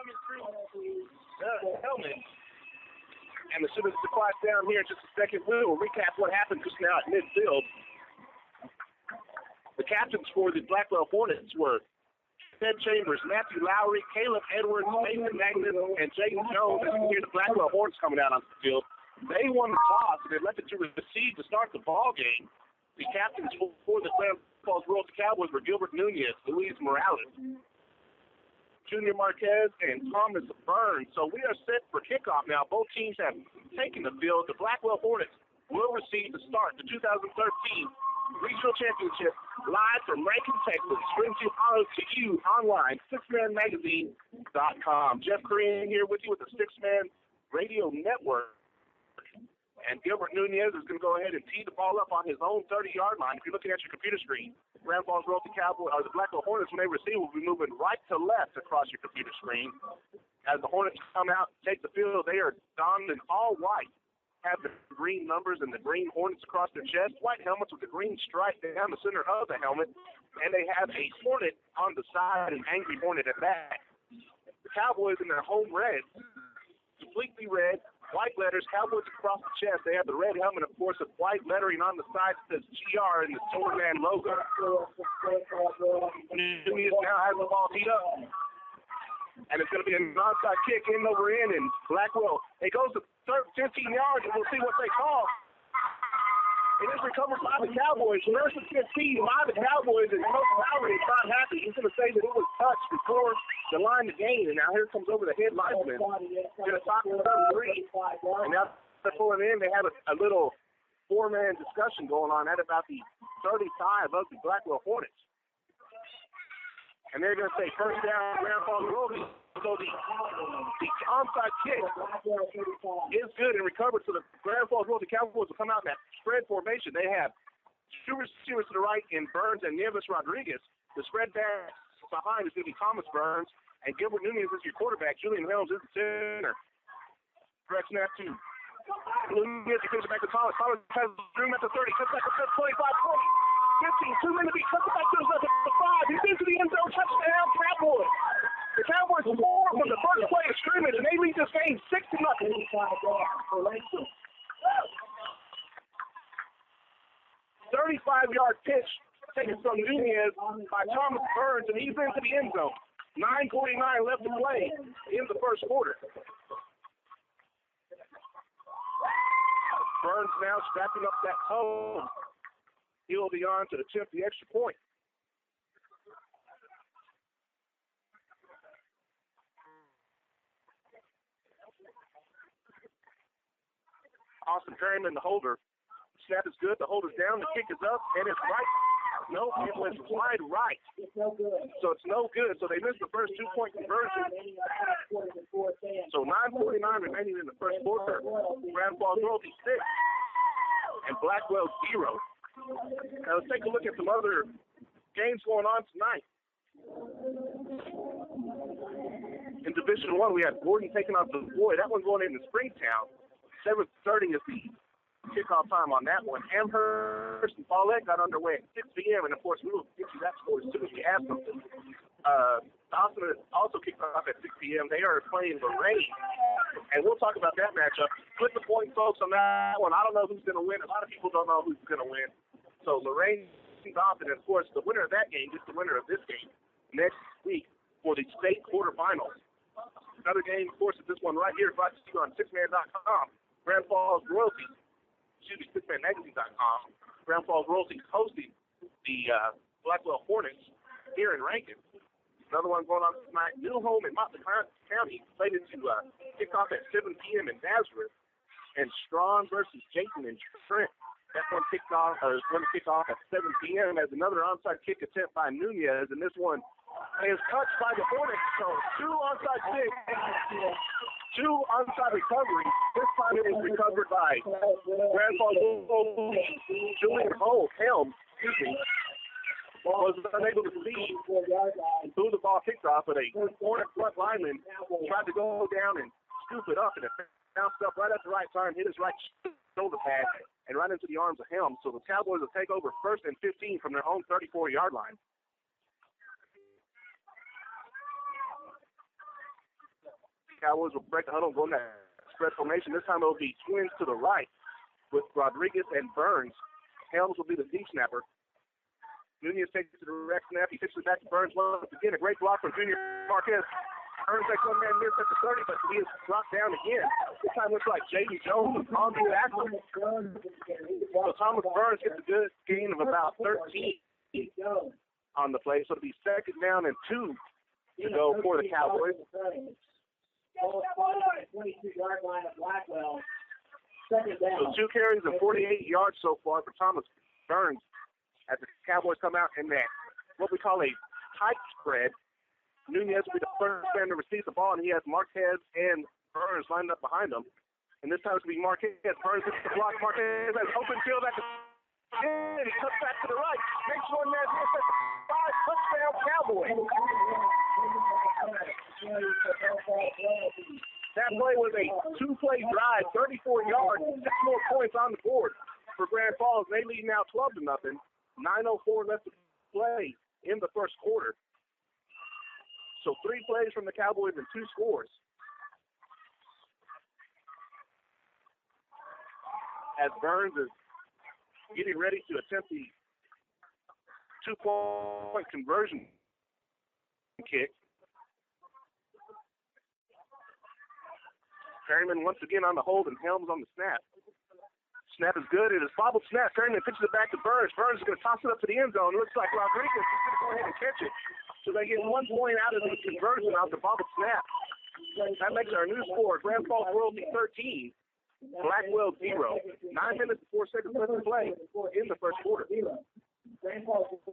coming through the helmet. And as soon as the clock's down here in just a second, we will recap what happened just now at midfield. The captains for the Blackwell Hornets were Ted Chambers, Matthew Lowry, Caleb Edwards, Mason Magnus, and Jaden Jones. As you hear the Blackwell Hornets coming out on the field. They won the toss and they left it to receive to start the ball game. The captains for the Grandfalls Royalty Cowboys were Gilbert Nunez, Luis Morales, Junior Marquez, and Thomas Burns. So we are set for kickoff now. Both teams have taken the field. The Blackwell Hornets will receive the start, the 2013 Regional Championship, live from Rankin, Texas. Stream to you online, sixmanmagazine.com. Jeff Korean here with you with the Six Man Radio Network. And Gilbert Nunez is going to go ahead and tee the ball up on his own 30-yard line. If you're looking at your computer screen, Grandfalls Royalty Cowboys, or the Blackwell Hornets, when they receive, will be moving right to left across your computer screen. As the Hornets come out and take the field, they are donned in all white. Have the green numbers and the green Hornets across their chest, white helmets with the green stripe down the center of the helmet, and they have a Hornet on the side, an angry Hornet at that. The Cowboys in their home red, completely red, white letters, Cowboys across the chest. They have the red helmet, of course, with white lettering on the side that says GR and the Silverman logo. Nunez now has the ball teed up. And it's going to be a non-side kick in over in, and Blackwell, it goes to 15 yards, and we'll see what they call. It is recovered by the Cowboys. First and 15 by the Cowboys, and Coach Lowry is not happy. He's going to say that it was touched before the line to gain, and now here comes over the head lineman. Going to talk to the three, and now they're pulling in. They have a little four-man discussion going on at about the 35 of the Blackwell Hornets. And they're going to say first down, Grandfalls Royalty. So the onside kick is good and recovered. So the Grandfalls Royalty Cowboys will come out in that spread formation. They have two receivers to the right in Burns and Nieves Rodriguez. The spread back behind is going to be Thomas Burns. And Gilbert Nunez is your quarterback. Julian Helms is the center. Direct snap to Nunez. He gives it back to Thomas. Thomas has room at the 30. Cuts back to 25, 20. 15, 2 minutes to be cut back to the 5. He's into the end zone, touchdown, Cowboys. The Cowboys score from the first play of scrimmage, and they lead this game 6-0. 35-yard pitch taken from Nunez by Thomas Burns, and he's into the end zone. 9:49 left to play in the first quarter. Burns now strapping up that toe. He'll be on to attempt the extra point. Austin Perryman, the holder. Snap is good. The hold is down. The kick is up, and it's right. No, it was wide right. It's no good. So it's no good. So they missed the first 2-point conversion. So 9:49 remaining in the first quarter. Grandfalls Royalty 6 and Blackwell 0. Now let's take a look at some other games going on tonight. In Division 1, we have Gordon taking on the Boy. That one's going into Springtown. 7:30 is the kickoff time on that one. Amherst and Paulette got underway at 6 p.m. And, of course, we will get you that score as soon as we ask them. Dawson also kicked off at 6 p.m. They are playing Lorraine. And we'll talk about that matchup. Flip the point, folks, on that one. I don't know who's going to win. A lot of people don't know who's going to win. So Lorraine Dawson, and, of course, the winner of that game is the winner of this game next week for the state quarterfinals. Another game, of course, is this one right here, brought to you on sixman.com. Grandfalls Royalty. sixmanmagazine.com. Grandfalls Royalty hosting the Blackwell Hornets here in Rankin. Another one going on tonight. New Home in Motley County slated to kick off at 7 p.m. in Nazareth. And Strawn versus Jayton and Trent. That one kicked off, is going to kick off at 7 p.m. as another onside kick attempt by Nunez. And this one is touched by the Hornets. So two onside kicks, two onside recoveries. This time it is recovered by Grandfalls Julian Helms. Was unable to see who the ball kicked off, but a Hornet front lineman tried to go down and scoop it up, and it bounced up right at the right time, hit his right shoulder pad, and right into the arms of Helms. So the Cowboys will take over 1st and 15 from their own 34-yard line. Cowboys will break the huddle and go in that spread formation. This time it will be twins to the right with Rodriguez and Burns. Helms will be the deep snapper. Nunez takes the direct snap. He pitches it back to Burns once again. A great block from Junior Marquez. Burns that one-man miss at the 30, but he is dropped down again. This time looks like Jaden Jones on the after. So Thomas Burns gets a good gain of about 13 on the play. So it'll be second down and 2 to go for the Cowboys. 22-yard line of Blackwell. Second down. So 2 carries and 48 yards so far for Thomas Burns as the Cowboys come out in that what we call a tight spread. Nunez will be the first man to receive the ball, and he has Marquez and Burns lined up behind him. And this time it's going to be Marquez. Burns hits the block. Marquez has open field at the end. He cuts back to the right. Makes one man miss at the 5 touchdown Cowboys. That play was a 2-play drive, 34 yards, 6 more points on the board for Grandfalls. They lead now 12-0. 9:04 left to play in the first quarter. So 3 plays from the Cowboys and 2 scores. As Burns is getting ready to attempt the 2-point conversion kick. Perryman once again on the hold and Helms on the snap. Snap is good. It is bobbled snap. Perryman pitches it back to Burns. Burns is going to toss it up to the end zone. It looks like Rodriguez is going to go ahead and catch it. So they get 1 point out of the conversion off the bobbled snap. That makes our new score. Grandfalls Royalty 13, Blackwell 0. 9 minutes and 4 seconds left to play in the first quarter.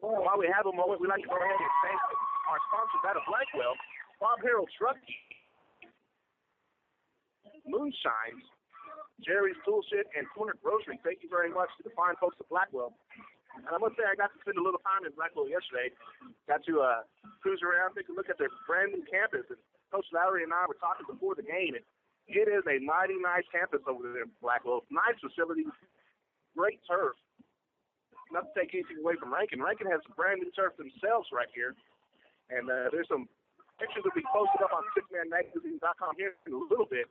While we have a moment, we'd like to go ahead and thank our sponsors out of Blackwell, Bob Harold Trucking, Moonshines, Jerry's Tool Shed, and Corner Grocery. Thank you very much to the fine folks at Blackwell. And I must say, I got to spend a little time in Blackwell yesterday. Got to cruise around, take a look at their brand new campus. And Coach Lowry and I were talking before the game. And it is a mighty nice campus over there in Blackwell. Nice facilities, great turf. Not to take anything away from Rankin. Rankin has some brand new turf themselves right here. And there's some pictures that will be posted up on sixmanmagazine.com here in a little bit.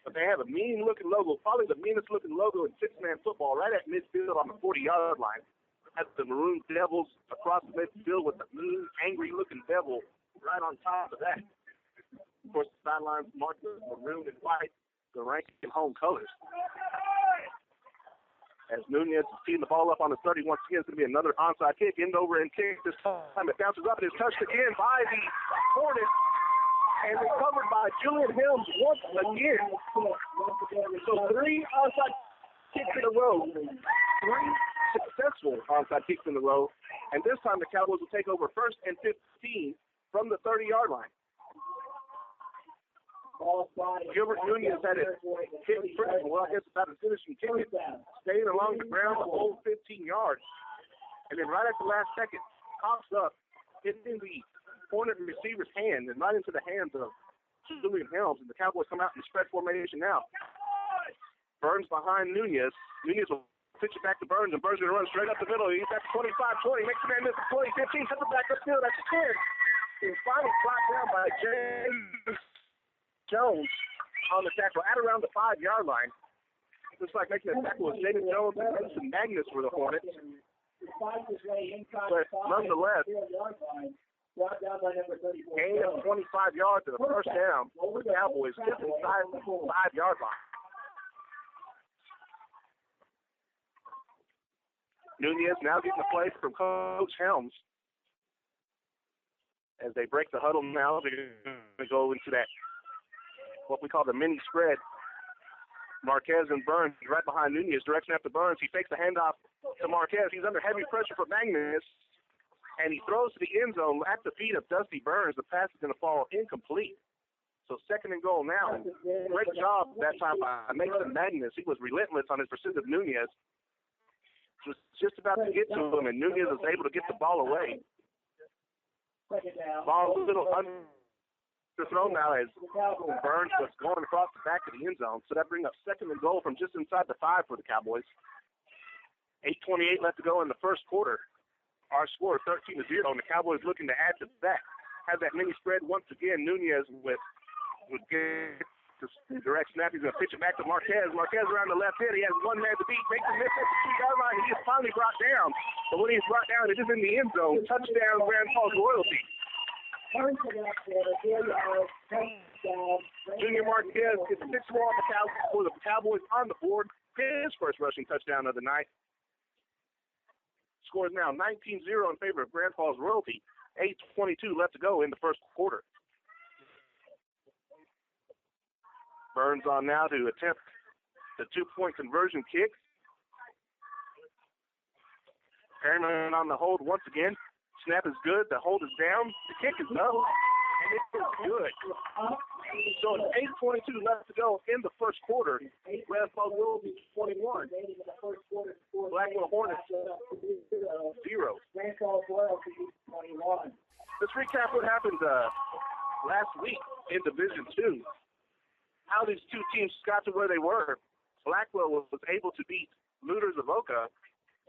But they have a mean-looking logo, probably the meanest-looking logo in six-man football, right at midfield on the 40-yard line. Has the maroon devils across the midfield with the mean, angry-looking devil right on top of that. Of course, the sidelines marked with maroon and white, the Rankin home colors. As Nunez is teeing the ball up on the 30, once again, it's going to be another onside kick. End over and kick. This time it bounces up and is touched again by the Hornets. And recovered by Julian Helms once again. So 3 onside kicks in a row. 3 successful onside kicks in a row. And this time the Cowboys will take over 1st and 15 from the 30-yard line. Gilbert Nunez had it hit pretty well. I guess about to finish and kick it. Staying along the ground the whole 15 yards. And then right at the last second, pops up, hitting the Hornet receiver's hand and right into the hands of Julian Helms. And the Cowboys come out in spread formation now. Burns behind Nunez. Nunez will pitch it back to Burns, and Burns going to run straight up the middle. He's at 25-20, makes the man miss the 20, 15, cuts it back upfield at the 10. And finally brought down by James Jones on the tackle at around the 5-yard line. Looks like making a tackle with James Jones and Mason Magnus for the Hornets. But nonetheless, gain of 25 yards to the first down for the Cowboys just inside the 5-yard line. Nunez now getting the play from Coach Helms. As they break the huddle now, they're going to go into that, what we call the mini spread. Marquez and Burns right behind Nunez, direction after Burns. He fakes the handoff to Marquez. He's under heavy pressure from Magnus. And he throws to the end zone at the feet of Dusty Burns. The pass is going to fall incomplete. So 2nd and goal now. Great job that time by Mason Magnus. He was relentless on his pursuit of Nunez. Was just about to get to him, and Nunez was able to get the ball away. Ball a little underthrown now as Burns was going across the back of the end zone. So that brings up 2nd and goal from just inside the 5 for the Cowboys. 8:28 left to go in the first quarter. Our score 13-0, and the Cowboys looking to add to that. Has that mini spread once again. Nunez with would get the direct snap. He's going to pitch it back to Marquez. Marquez around the left hit. He has one man to beat. Makes a miss at the 2-yard line. He is finally brought down. But when he's brought down, it is in the end zone. Touchdown, Grandfalls Royalty. Junior Marquez gets 6 more for the Cowboys on the board. His first rushing touchdown of the night. Score is now 19-0 in favor of Grandfalls Royalty. 8:22 left to go in the first quarter. Burns on now to attempt the 2-point conversion kick. Perryman on the hold once again. Snap is good. The hold is down. The kick is up. And it is good. So it's 8:22 left to go in the first quarter. Grandfalls Royalty 21. Blackwell Hornets 0. Let's recap what happened last week in Division 2. How these two teams got to where they were. Blackwell was able to beat Looters of Oka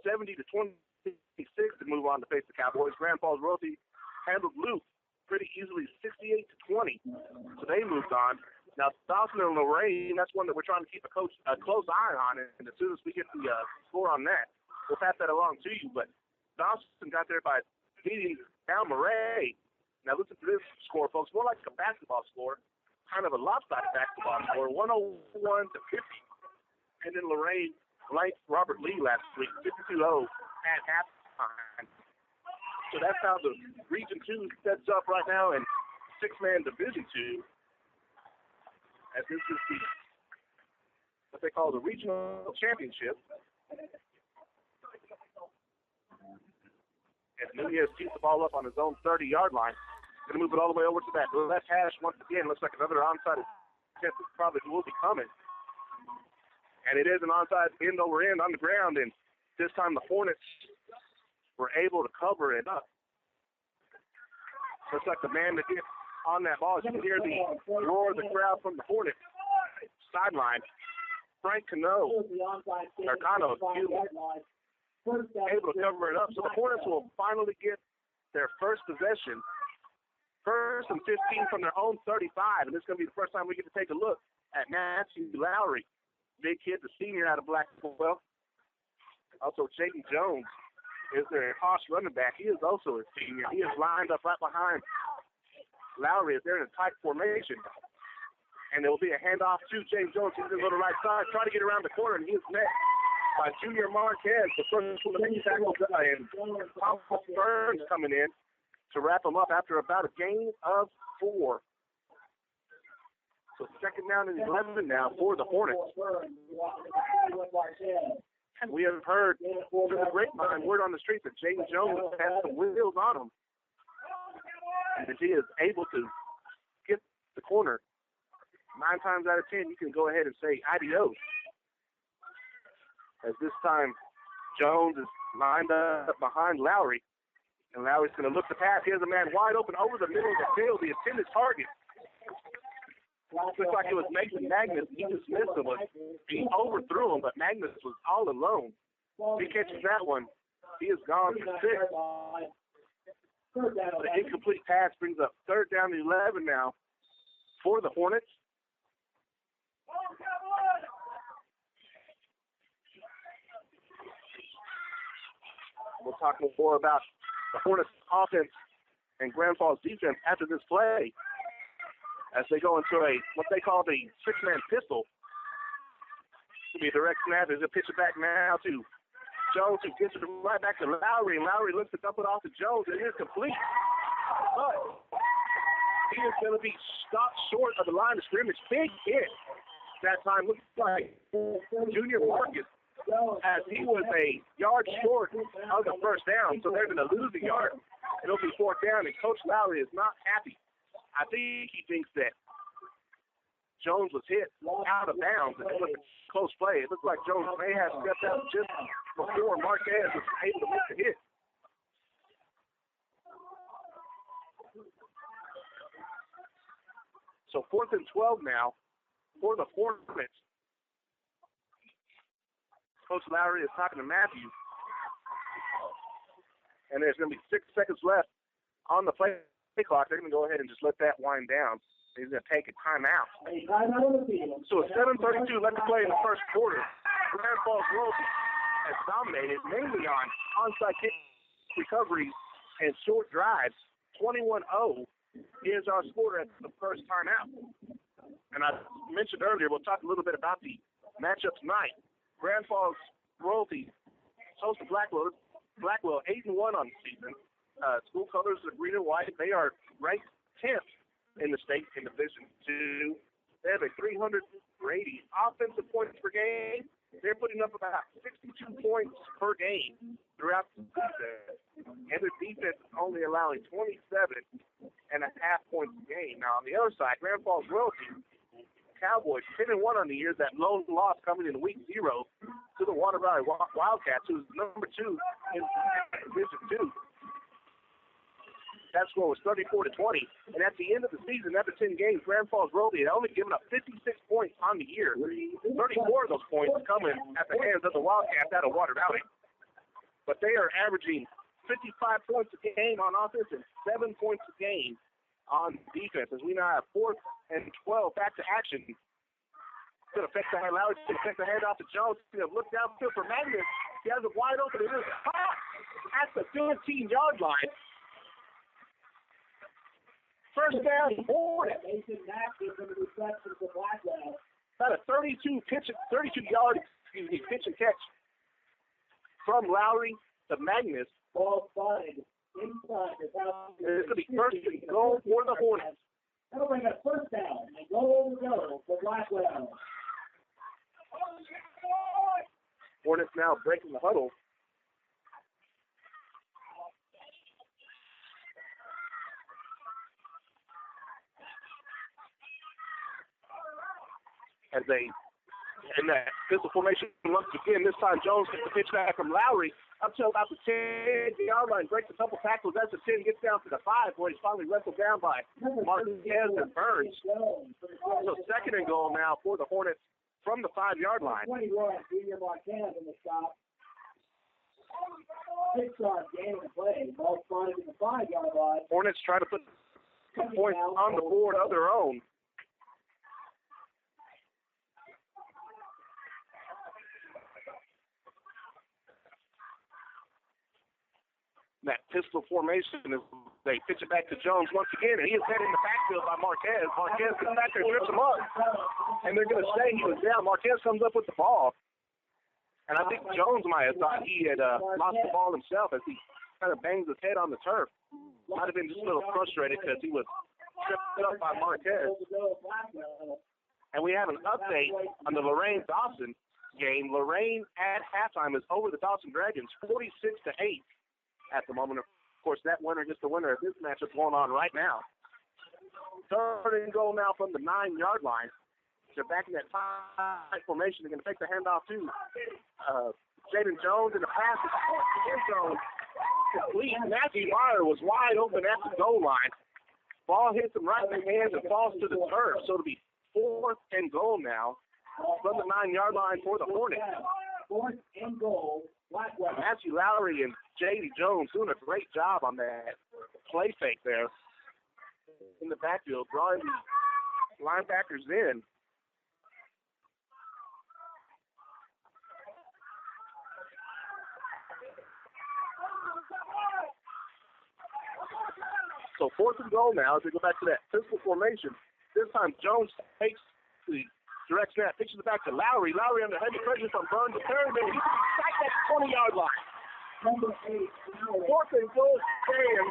70-26 to move on to face the Cowboys. Grandfalls Royalty handled Luke pretty easily 68-20. So they moved on. Now Dawson and Lorraine, that's one that we're trying to keep a close eye on, and as soon as we get the score on that, we'll pass that along to you. But Dawson got there by beating down Murray. Now listen to this score, folks. More like a basketball score. Kind of a lopsided basketball score, 101-50. And then Lorraine blanked Robert Lee last week, 52-0 at halftime. So that's how the Region 2 sets up right now in 6-man Division 2. As this is what they call the regional championship. And Nunez keeps the ball up on his own 30-yard line. Going to move it all the way over to that left hash once again. Looks like another onside attempt probably will be coming. And it is an onside end over end on the ground. And this time the Hornets were able to cover it up. Looks like the man that gets on that ball. As you can hear the roar of the crowd from the Hornets sideline. Frank Cano, able to cover it up. So the Hornets will finally get their first possession. First and 15 from their own 35, and this is going to be the first time we get to take a look at Matthew Lowry, big kid, the senior out of Blackwell. Also, Jaden Jones is their Hoss running back. He is also a senior. He is lined up right behind Lowry as they're in a tight formation. And there will be a handoff to James Jones. He's going to go to the right side, try to get around the corner, and he is met by Junior Marquez, the first one to make tackles, and Thomas Burns coming in to wrap them up after about a gain of 4. So second down and 11 now for the Hornets. And we have heard through the grapevine, word on the street, that Jaden Jones has some wheels on him. And if he is able to get the corner, 9 times out of 10, you can go ahead and say adios. As this time, Jones is lined up behind Lowry. And Lowry's going to look to pass. Here's a man wide open over the middle of the field. The intended target. Looks like it was Mason Magnus. He dismissed him. He overthrew him, but Magnus was all alone. If he catches that one, he is gone for 6. The incomplete pass brings up third down and 11 now for the Hornets. We'll talk more about the Hornets offense and Grandfalls defense after this play as they go into what they call the 6-man pistol. It'll be a direct snap. There's a pitch it back now to Jones, who gets it right back to Lowry, and Lowry looks to dump it off to Jones, and it is complete. But he is going to be stopped short of the line of scrimmage. Big hit that time. Looks like Junior Marcus, as he was a yard short of the first down, so they're going to lose a yard. It'll be 4th down, and Coach Lowry is not happy. I think he thinks that Jones was hit out of bounds. It was a close play. It looked like Jones may have stepped out just before Marquez was able to make the hit. So 4th and 12 now for the Hornets. Coach Lowry is talking to Matthews. And there's going to be 6 seconds left on the play clock. They're going to go ahead and just let that wind down. He's going to take a timeout. A timeout on the field. So it's 7:32 left to play in the first quarter. Grandfalls Royalty has dominated mainly on onside kick recoveries and short drives. 21-0 is our score at the first timeout. And I mentioned earlier, we'll talk a little bit about the matchup tonight. Grandfalls Royalty hosts to Blackwell. Blackwell 8-1 on the season. School colors are green and white. They are ranked 10th in the state in Division II. They have a 380 offensive points per game. They're putting up about 62 points per game throughout the season. And their defense is only allowing 27.5 points a game. Now, on the other side, Grandfalls Royalty, Cowboys, 10-1 on the year. That lone loss coming in week 0 to the Water Valley Wildcats, who's number 2 in Division II. That score was 34-20. And at the end of the season, after 10 games, Grandfalls Royalty had only given up 56 points on the year. 34 of those points coming at the hands of the Wildcats out of Water Valley. But they are averaging 55 points a game on offense and 7 points a game on defense. As we now have 4th and 12 back to action. Going to fix the hand out. Going to fix the hand off to Jones. Going to look downfield for Magnus. He has it wide open. It is at the 15-yard line. First down, Hornets. Mason Mack gives him a reception for Blackwell. About a 32-yard pitch and catch from Lowry to Magnus. Ball spotted inside the house. It's going to be first and goal for the Hornets. That'll bring a first down and goal for Blackwell. Hornets now breaking the huddle. As they, in that pistol formation once again, this time Jones gets the pitch back from Lowry up to about the 10-yard line, breaks a couple tackles as the 10 gets down to the 5, where he's finally wrestled down by Marquez and Burns. So second and goal now for the Hornets from the 5-yard line. 21, Junior Marquez in the stop. 6-yard gain of play. Ball spotted in the 5-yard line. Hornets try to put some points on the board of their own. That pistol formation, is they pitch it back to Jones once again, and he is heading in the backfield by Marquez. Marquez comes back there, trips him up, and they're going to say he was down. Marquez comes up with the ball, and I think Jones might have thought he had lost the ball himself as he kind of bangs his head on the turf. Might have been just a little frustrated because he was tripped up by Marquez. And we have an update on the Lorraine-Dawson game. Lorraine at halftime is over the Dawson Dragons, 46-8. At the moment. Of course, that winner gets the winner of this matchup going on right now. Third and goal now from the 9-yard line. They're back in that tight formation. They're going to take the handoff to Jaden Jones, and the pass is end zone complete. Matthew Meyer was wide open at the goal line. Ball hits him right in the hands and falls to the turf. So it'll be 4th and goal now from the 9-yard line for the Hornets. 4th and goal. Matthew Lowry and J.D. Jones doing a great job on that play fake there in the backfield, drawing the linebackers in. So 4th and goal now as we go back to that pistol formation. This time Jones takes the direct snap, pitches it back to Lowry. Lowry under heavy pressure from Burns. The third, and he's back at the 20-yard line. Number 8, 4th and goal stand.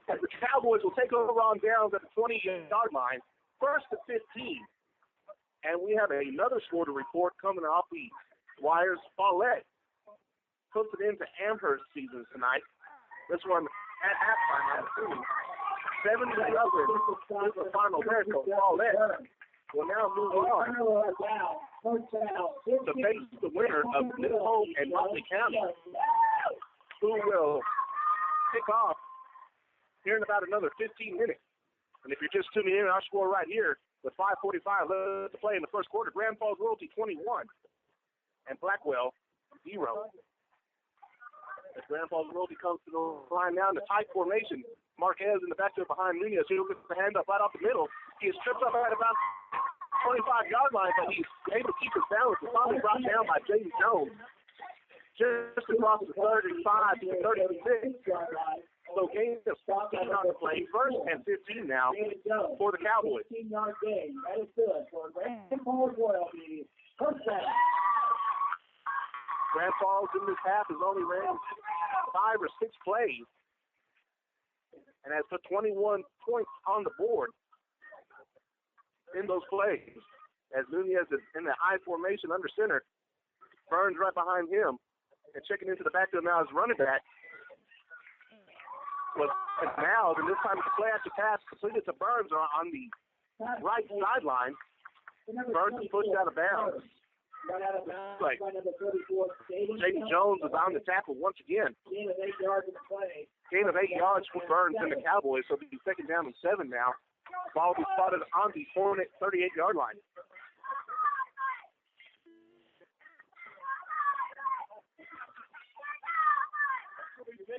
As the Cowboys will take over on downs at the 20-yard line. 1st to 15. And we have another score to report coming off the wires. Follett puts it into Amherst season tonight. This one at halftime, I'm assuming. 7-0 is the final there. So Follett will now move on to face the winner of Middle Hope and Motley County, who will kick off here in about another 15 minutes. And if you're just tuning in, our score right here with 5:45 left to play in the first quarter. Grandfalls Royalty 21 and Blackwell 0. As Grandfalls Royalty comes to the line now in the tight formation, Marquez in the backfield behind Nunez. He'll get the hand up right off the middle. He is tripped up at about 25-yard line, but he's able to keep his balance. It's probably brought down by James Jones. Just across the 35 to 36. So gain of 15 on the play. First and 15 now for the Cowboys. 15-yard game. That is good for Grandfalls Royalty. First down. Grandfalls in this half has only ran 5 or 6 plays and has put 21 points on the board in those plays. As Nunez is in the high formation under center, Burns right behind him, and checking into the backfield now is running back. Was now, and this time it's a play after pass completed to Burns on the right sideline. Burns is pushed out of bounds. Like, Jaden Jones is on the tackle once again. Gain of 8 yards in the play. Gain of 8 yards for Burns and the Cowboys, so it'll be second down and 7 now. Ball will be spotted on the Hornet 38-yard line.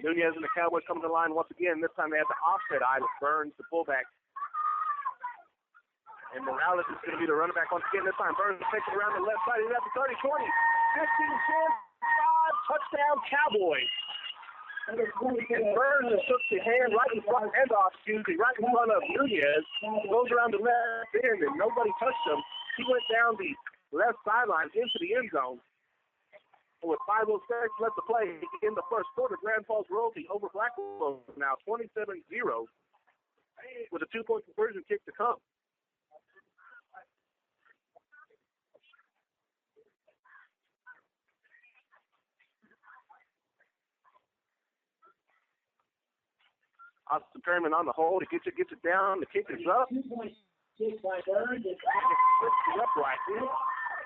Nunez and the Cowboys coming to the line once again. This time they have the offset eye with Burns, the fullback. And Morales is going to be the running back once again. This time Burns takes it around the left side. He's at the 30, 20, 15, 10, 5, touchdown Cowboys. And Burns took the hand right in front, right in front of Nunez. Goes around the left end and nobody touched him. He went down the left sideline into the end zone. And with 5:06 left to play in the first quarter, Grandfalls Royalty over Blackwell now 27-0 with a 2-point conversion kick to come. Austin Perryman on the hold. He gets it down. The kick is up. 2-point kick by Burns. It's upright.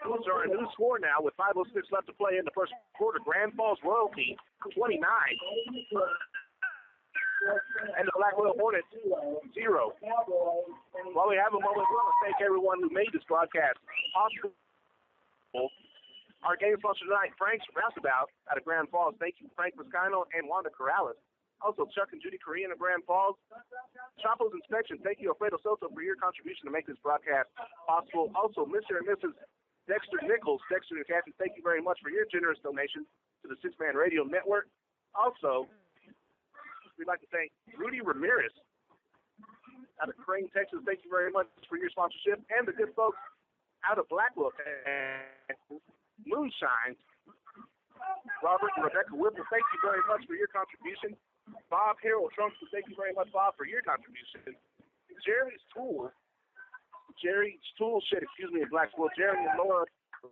Those are a new score now with 5:06 left to play in the first quarter. Grandfalls Royalty 29. And the Blackwell Hornets 0. While we have a moment, we want to thank everyone who made this broadcast possible. Our game sponsor tonight, Frank's Roustabout out of Grand Falls. Thank you, Frank Moscano and Wanda Corrales. Also, Chuck and Judy Korean of Grand Falls. Chapo's Inspection, thank you, Alfredo Soto, for your contribution to make this broadcast possible. Also, Mr. and Mrs. Dexter Nichols, Dexter and Kathy, thank you very much for your generous donation to the Six Man Radio Network. Also, we'd like to thank Rudy Ramirez out of Crane, Texas. Thank you very much for your sponsorship. And the good folks out of Blackwell, Moonshine, Robert and Rebecca Whipple, thank you very much for your contribution. Bob Harold Trunks, thank you very much, Bob, for your contribution. Jerry's Tool Shed, in Blackwell. Jerry and Laura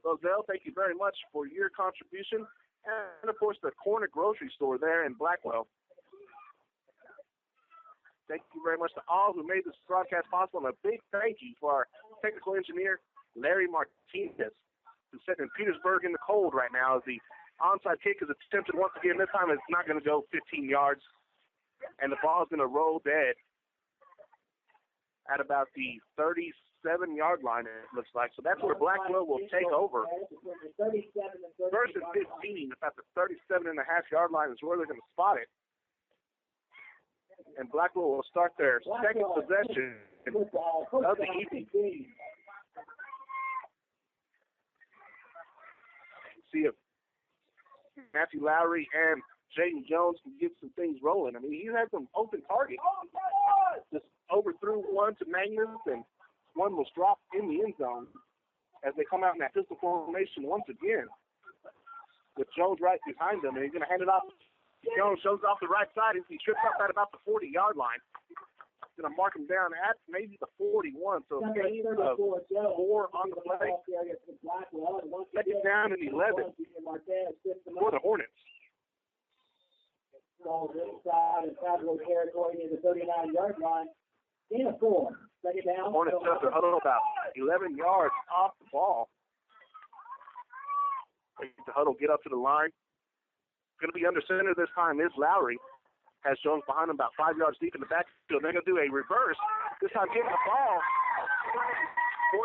Roselle, thank you very much for your contribution. And, of course, the Corner Grocery Store there in Blackwell. Thank you very much to all who made this broadcast possible. And a big thank you for our technical engineer, Larry Martinez, who's sitting in Petersburg in the cold right now as the onside kick is attempted once again. This time it's not going to go 15 yards, and the ball is going to roll dead at about the 37-yard line, it looks like. So that's where Blackwell will take over. First and 15, about the 37.5-yard line is where they're going to spot it. And Blackwell will start their second possession of the evening. See if Matthew Lowry and Jaden Jones can get some things rolling. I mean, he had some open targets. Just overthrew one to Magnus, and one was dropped in the end zone as they come out in that pistol formation once again with Jones right behind them, and he's going to hand it off. Jones shows off the right side as he trips up at about the 40-yard line. He's going to mark him down at maybe the 41, so gain of 4 on the play. Second down and 11 for the Hornets. Goes inside in Federal territory near the 39-yard line. Gain of 4. Second down. Hornets up to huddle about 11 yards off the ball. The huddle get up to the line. Going to be under center this time is Lowry. Has Jones behind him about 5 yards deep in the backfield. They're going to do a reverse. This time getting the ball for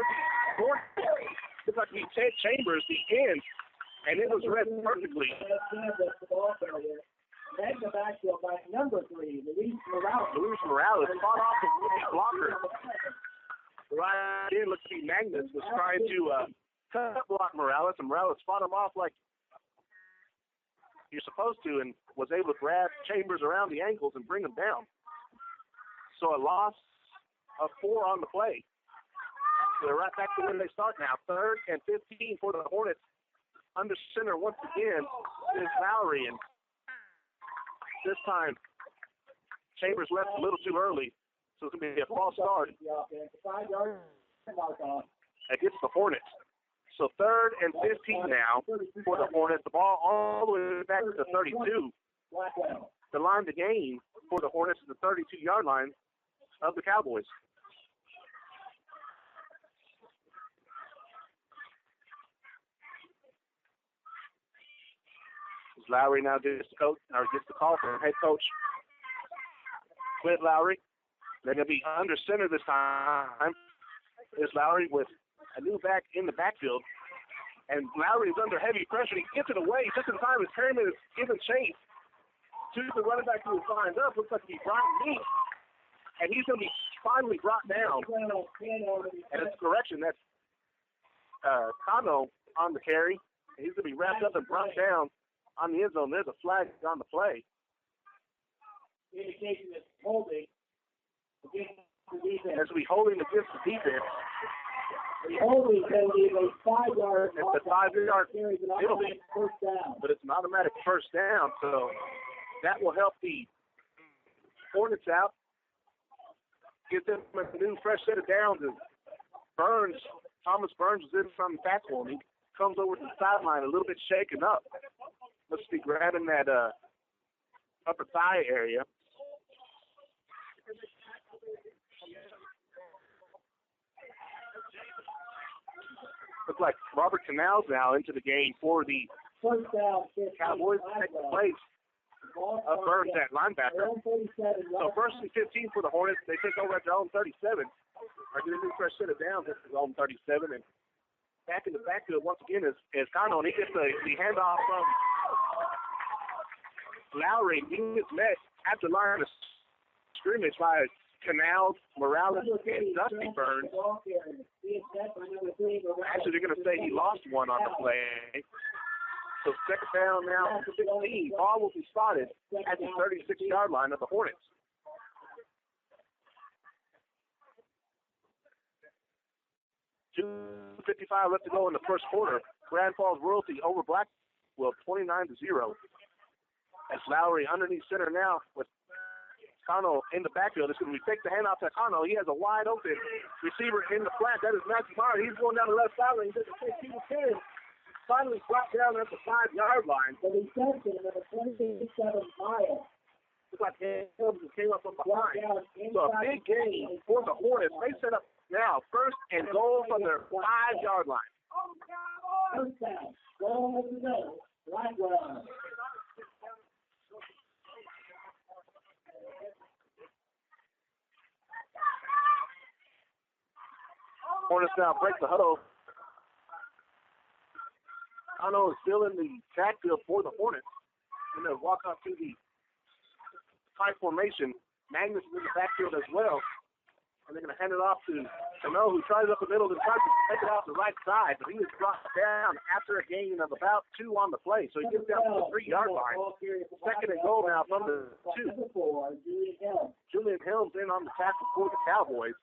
looks like to be Ted Chambers, the end, and it was read perfectly. Then the backfield by number 3, Luis Morales. Luis Morales fought off the blocker. Right in, looks to be Magnus was trying to cut block Morales, and Morales fought him off like you're supposed to, and was able to grab Chambers around the ankles and bring him down. So a loss of 4 on the play. So they're right back to where they start now. 3rd and 15 for the Hornets. Under center once again is Lowry, and this time Chambers left a little too early, so it's going to be a false start against the Hornets. So 3rd and 15 now for the Hornets. The ball all the way back to the 32. The line to gain for the Hornets is the 32-yard line of the Cowboys. Lowry now gets the call from head coach Clint Lowry. They're going to be under center this time. Is Lowry with a new back in the backfield. And Lowry is under heavy pressure. He gets it away just in time as Perryman is giving chase to the running back who is lined up. Looks like he's Brian Meek. And he's going to be finally brought down. And it's correction. That's Cano on the carry. And he's going to be wrapped up and brought down on the end zone. There's a flag on the play. Indication is holding against the defense. As we holding against the defense. The holding penalty is a 5-yard. It's a 5-yard penalty, first down. But it's an automatic first down, so that will help the Hornets out. Get them a new fresh set of downs. And Thomas Burns was in from the tackle, and he comes over to the sideline a little bit shaken up. Must be grabbing that upper thigh area. Looks like Robert Canals now into the game for the Cowboys. Take the place of Burns at linebacker. So 1st and 15 for the Hornets. They take over at their own 37. Are getting a new fresh set of downs at their own 37. And back in the backfield once again is Cano, and he gets the handoff from Lowry. He gets met at the line of scrimmage by Canals, Morales, and Dusty Burns. Actually, they're going to say he lost one on the play. So 2nd down now, 15. Ball will be spotted at the 36-yard line of the Hornets. $2:55 left to go in the first quarter. Grandfalls Royalty over Blackwell 29-0. As Lowry underneath center now with Cano in the backfield. It's going to be take the handoff to Cano. He has a wide open receiver in the flat. That is Matthew Meyer. He's going down the left sideline. He's at the 15-10. Finally brought down at the 5-yard line. The reception of the 27 Meyer. Looks like Hills came up from behind. So a big game for the Hornets. They set up now 1st and goal from their 5-yard line. First down. Goal to go. Blackwell. Hornets now break the huddle. Cano is still in the backfield for the Hornets. And they'll walk up to the tight formation. Magnus is in the backfield as well. And they're going to hand it off to Cano, who tries up the middle and tries to take it off the right side. But he is brought down after a gain of about 2 on the play. So he gets down to the 3-yard line. 2nd and goal now from the 2. Julian Helms in on the tackle for the Cowboys.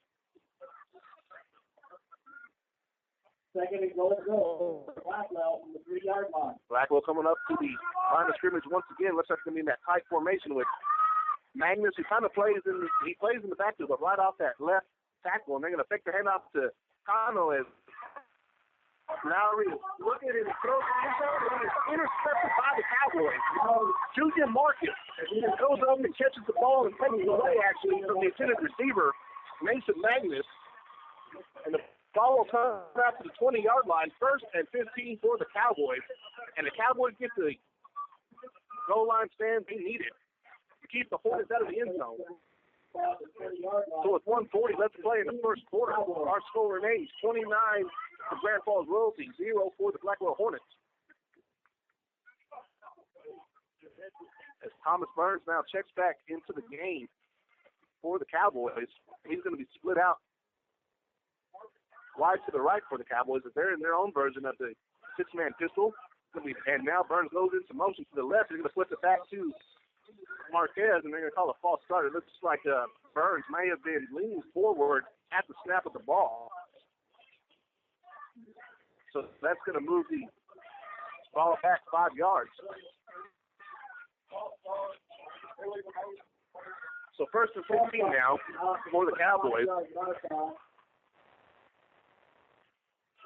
2nd and goal. Blackwell from the 3-yard line. Blackwell coming up to the line of scrimmage once again. Looks like it's going to be in that tight formation with Magnus, who kind of plays in the backfield, but right off that left tackle, and they're going to fake the handoff to Cano as Lowry is looking at it and throws it and it's intercepted by the Cowboys. Junior Marcus goes up and catches the ball and takes it away, actually, from the intended receiver, Mason Magnus. And the ball will come out to the 20-yard line, 1st and 15 for the Cowboys. And the Cowboys get the goal line stand they needed to keep the Hornets out of the end zone. So with 1:40 left to play in the first quarter, our score remains 29 for Grandfalls Royalty, 0 for the Blackwell Hornets. As Thomas Burns now checks back into the game for the Cowboys. He's going to be split out wide to the right for the Cowboys as they're in their own version of the six-man pistol. And now Burns goes into motion to the left. He's going to flip it back to Marquez, and they're going to call a false start. It looks like Burns may have been leaning forward at the snap of the ball. So that's going to move the ball back 5 yards. So first and 15 now for the Cowboys.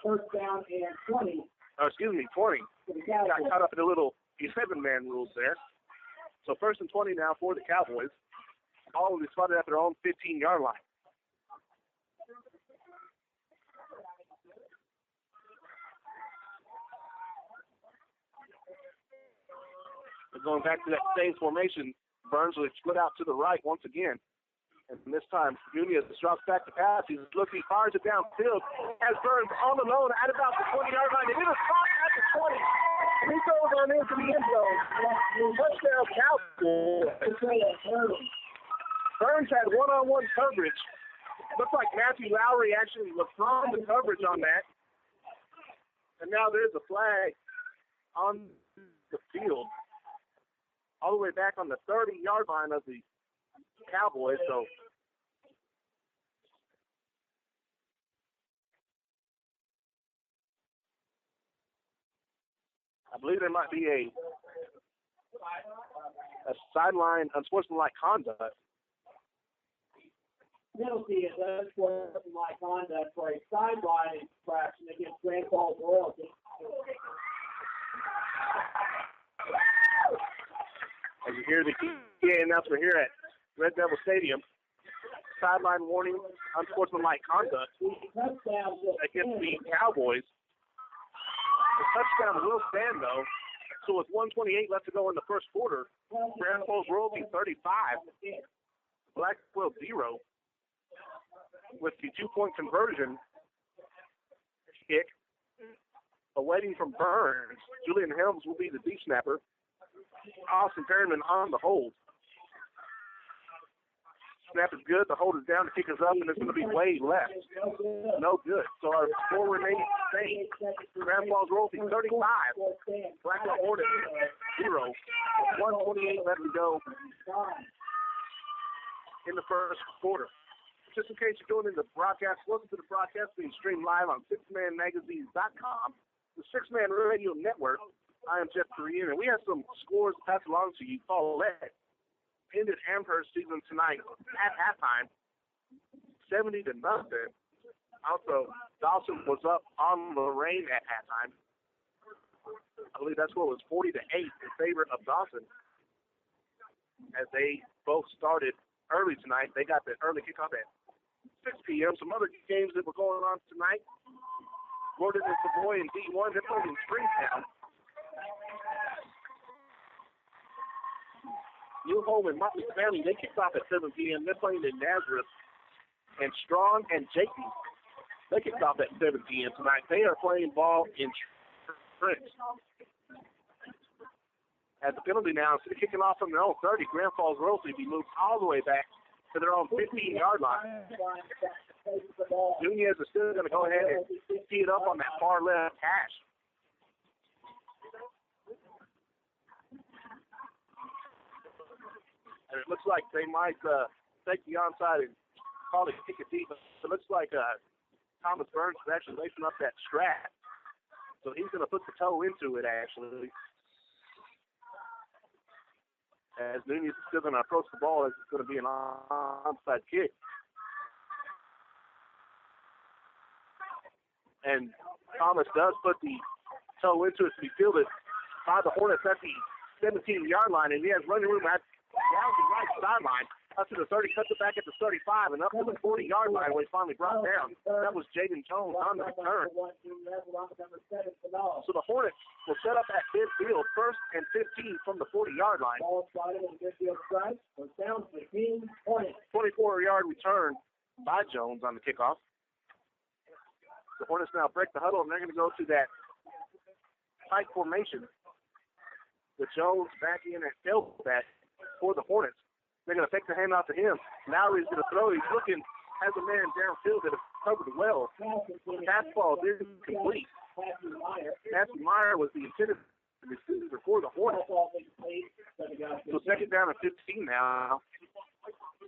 First down and 20. 20. Got caught up in the little 7-man rules there. So first and 20 now for the Cowboys. Ball will be spotted at their own 15-yard line. Going back to that same formation, Burns will split out to the right once again. And this time, Nunez drops back to pass. He's looking, fires it downfield. Has Burns all alone at about the 20-yard line. And it is caught at the 20. And he goes on into the end zone. Touchdown Cowboys. Burns had one-on-one coverage. Looks like Matthew Lowry actually was from the coverage on that. And now there's a flag on the field, all the way back on the 30-yard line of the Cowboys. So I believe there might be a sideline unsportsmanlike conduct. Penalty is unsportsmanlike conduct for a sideline infraction against Grandfalls royalty. As you hear the PA announcement here at Red Devil Stadium, sideline warning, unsportsmanlike conduct against the Cowboys. The touchdown will stand, though. So with 1:28 left to go in the first quarter, Grandfalls royalty 35, Blackwell 0. With the 2-point conversion kick awaiting from Burns, Julian Helms will be the deep snapper. Austin Perryman on the hold. Snap is good. The hold is down. The kick is up, and it's going to be way left. No good. So our score remaining same. Grandfalls royalty 35. Blackwell Hornets 0. 1:28 left to go in the first quarter. Just in case you're doing in the broadcast, listen to the broadcast being streamed live on sixmanmagazines.com, the Six-Man Radio Network. I am Jeff Korean, and we have some scores to pass along to you. Paulette ended Amherst season tonight at halftime, 70-0. Also, Dawson was up on Lorraine at halftime. I believe that score was 40-8 in favor of Dawson. As they both started early tonight, they got the early kickoff at 6 p.m. Some other games that were going on tonight. Gordon and Savoy in D1, they're playing in Springtown. New Home and Motley Family, they kicked off at 7 p.m. They're playing in Nazareth. And Strong and Jakey, they kicked off at 7 p.m. tonight. They are playing ball in Trent. As the penalty now, instead of kicking off from their own 30, Grandfalls royalty be moved all the way back to their own 15-yard line. Nunez is still going to go ahead and tee it up on that far left hash. And it looks like they might take the onside and call it kick it deep. It looks like Thomas Burns is actually lacing up that strap. So he's going to put the toe into it, actually. As Nunez is still going to approach the ball as it's going to be an onside kick. And Thomas does put the toe into it to be fielded by the Hornets at the 17-yard line, and he has running room at down the right sideline, up to the 30, cuts it back at the 35, and up to the 40-yard line where he's finally brought down. That was Jaden Jones on the return. So the Hornets will set up at midfield, first and 15 from the 40-yard line. 24-yard return by Jones on the kickoff. The Hornets now break the huddle, and they're going to go to that tight formation. with Jones back in at tailback for the Hornets. They're going to take the handoff to him. Lowry's going to throw. He's looking, has a man downfield that is covered well. Fastball is complete. Matthew Meyer was the intended receiver for the Hornets. So second down and 15 now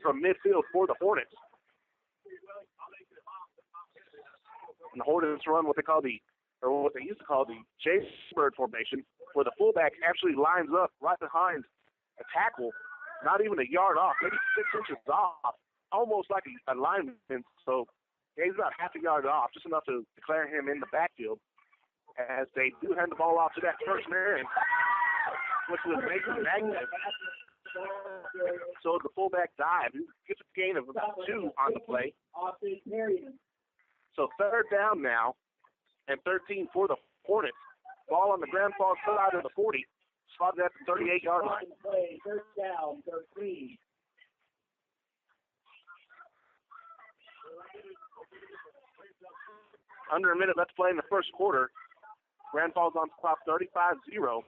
from midfield for the Hornets. And the Hornets run what they used to call the Jaybird formation, where the fullback actually lines up right behind a tackle, not even a yard off, maybe 6 inches off, almost like a lineman. So he's about half a yard off, just enough to declare him in the backfield, as they do hand the ball off to that first man, which was Nathan Magnet. So the fullback dive, he gets a gain of about 2 on the play. So third down now, and 13 for the Hornets. Ball on the Grandfalls side of the 40, spotted at the 38-yard line. First down, 13. Under a minute left to play in the first quarter. Grandfalls on top 35-0.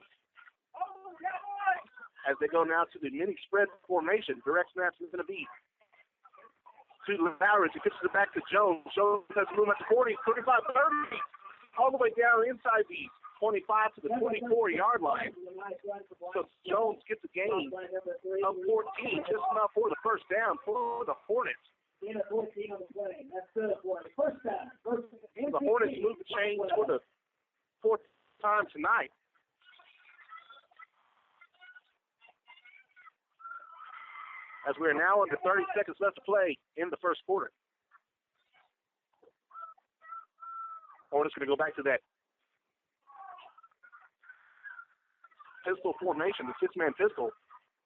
As they go now to the mini spread formation, direct snaps is going to be to Lowry. He pitches it back to Jones. Jones has room at the 40, 35, 30, all the way down inside the 25 to the 24-yard line. So Jones gets a gain of 14, just enough for the first down for the Hornets. The Hornets move the chains for the 4th time tonight. As we are now under 30 seconds left to play in the first quarter. Hornets going to go back to that pistol formation, the 6-man pistol.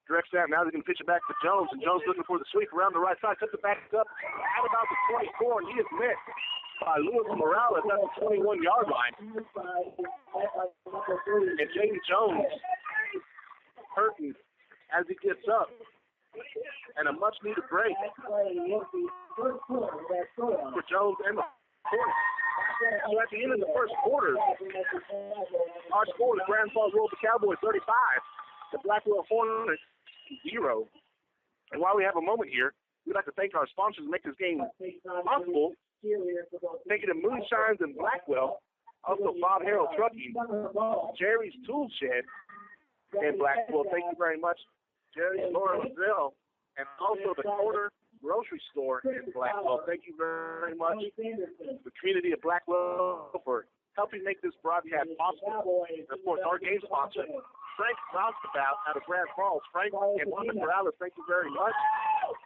Direct snap, now they're going to pitch it back to Jones, and Jones looking for the sweep around the right side, cuts it back up at about the 24, and he is met by Lewis Morales at the 21-yard line. And Jaden Jones hurting as he gets up. And a much-needed break for Jones and the Hornets. So at the end of the first quarter, our score, the Grandfalls rolled the Cowboys 35, the Blackwell Hornets 0. And while we have a moment here, we'd like to thank our sponsors who make this game possible. Thank you to Moonshines and Blackwell, also Bob Harrell Trucking, Jerry's Tool Shed, and Blackwell. Thank you very much, Jerry and Laura Lozelle, and also the Corner Grocery Store in Blackwell. Thank you very much, the community of Blackwell, for helping make this broadcast possible. And of course, our game sponsor, Frank Roustabout out of Grandfalls. Frank and Wanda Morales, thank you very much.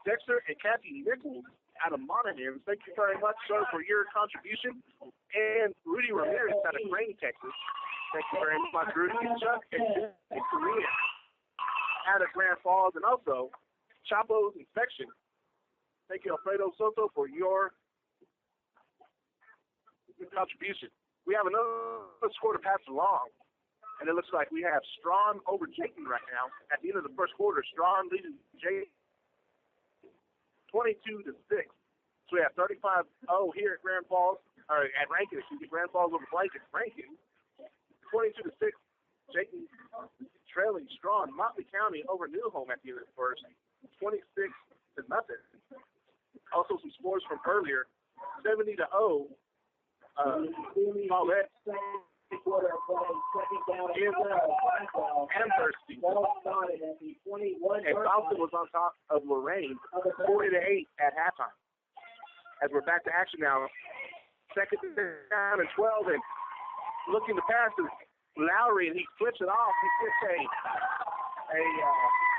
Dexter and Kathy Nichols out of Monaghan, thank you very much, sir, for your contribution. And Rudy Ramirez out of Crane, Texas. Thank you very much, Rudy. Chuck and Korea out of Grandfalls, and also Chapo's Inspection. Thank you, Alfredo Soto, for your contribution. We have another score to pass along, and it looks like we have Strawn over Jayton right now. At the end of the first quarter, Strawn leading Jayton 22-6. So we have 35-0 here at Grandfalls, or at Rankin. Grandfalls over Blanket. Rankin, 22-6. Jayton trailing Strawn. Motley County over New Home at the end of the first, 26-0. Also some scores from earlier, 70-0. Paulette and Amherst. And Boston was on top of Lorraine, 40-8 at halftime. As we're back to action now, second down and 12, and looking to pass is Lowry, and he flips it off. He gets a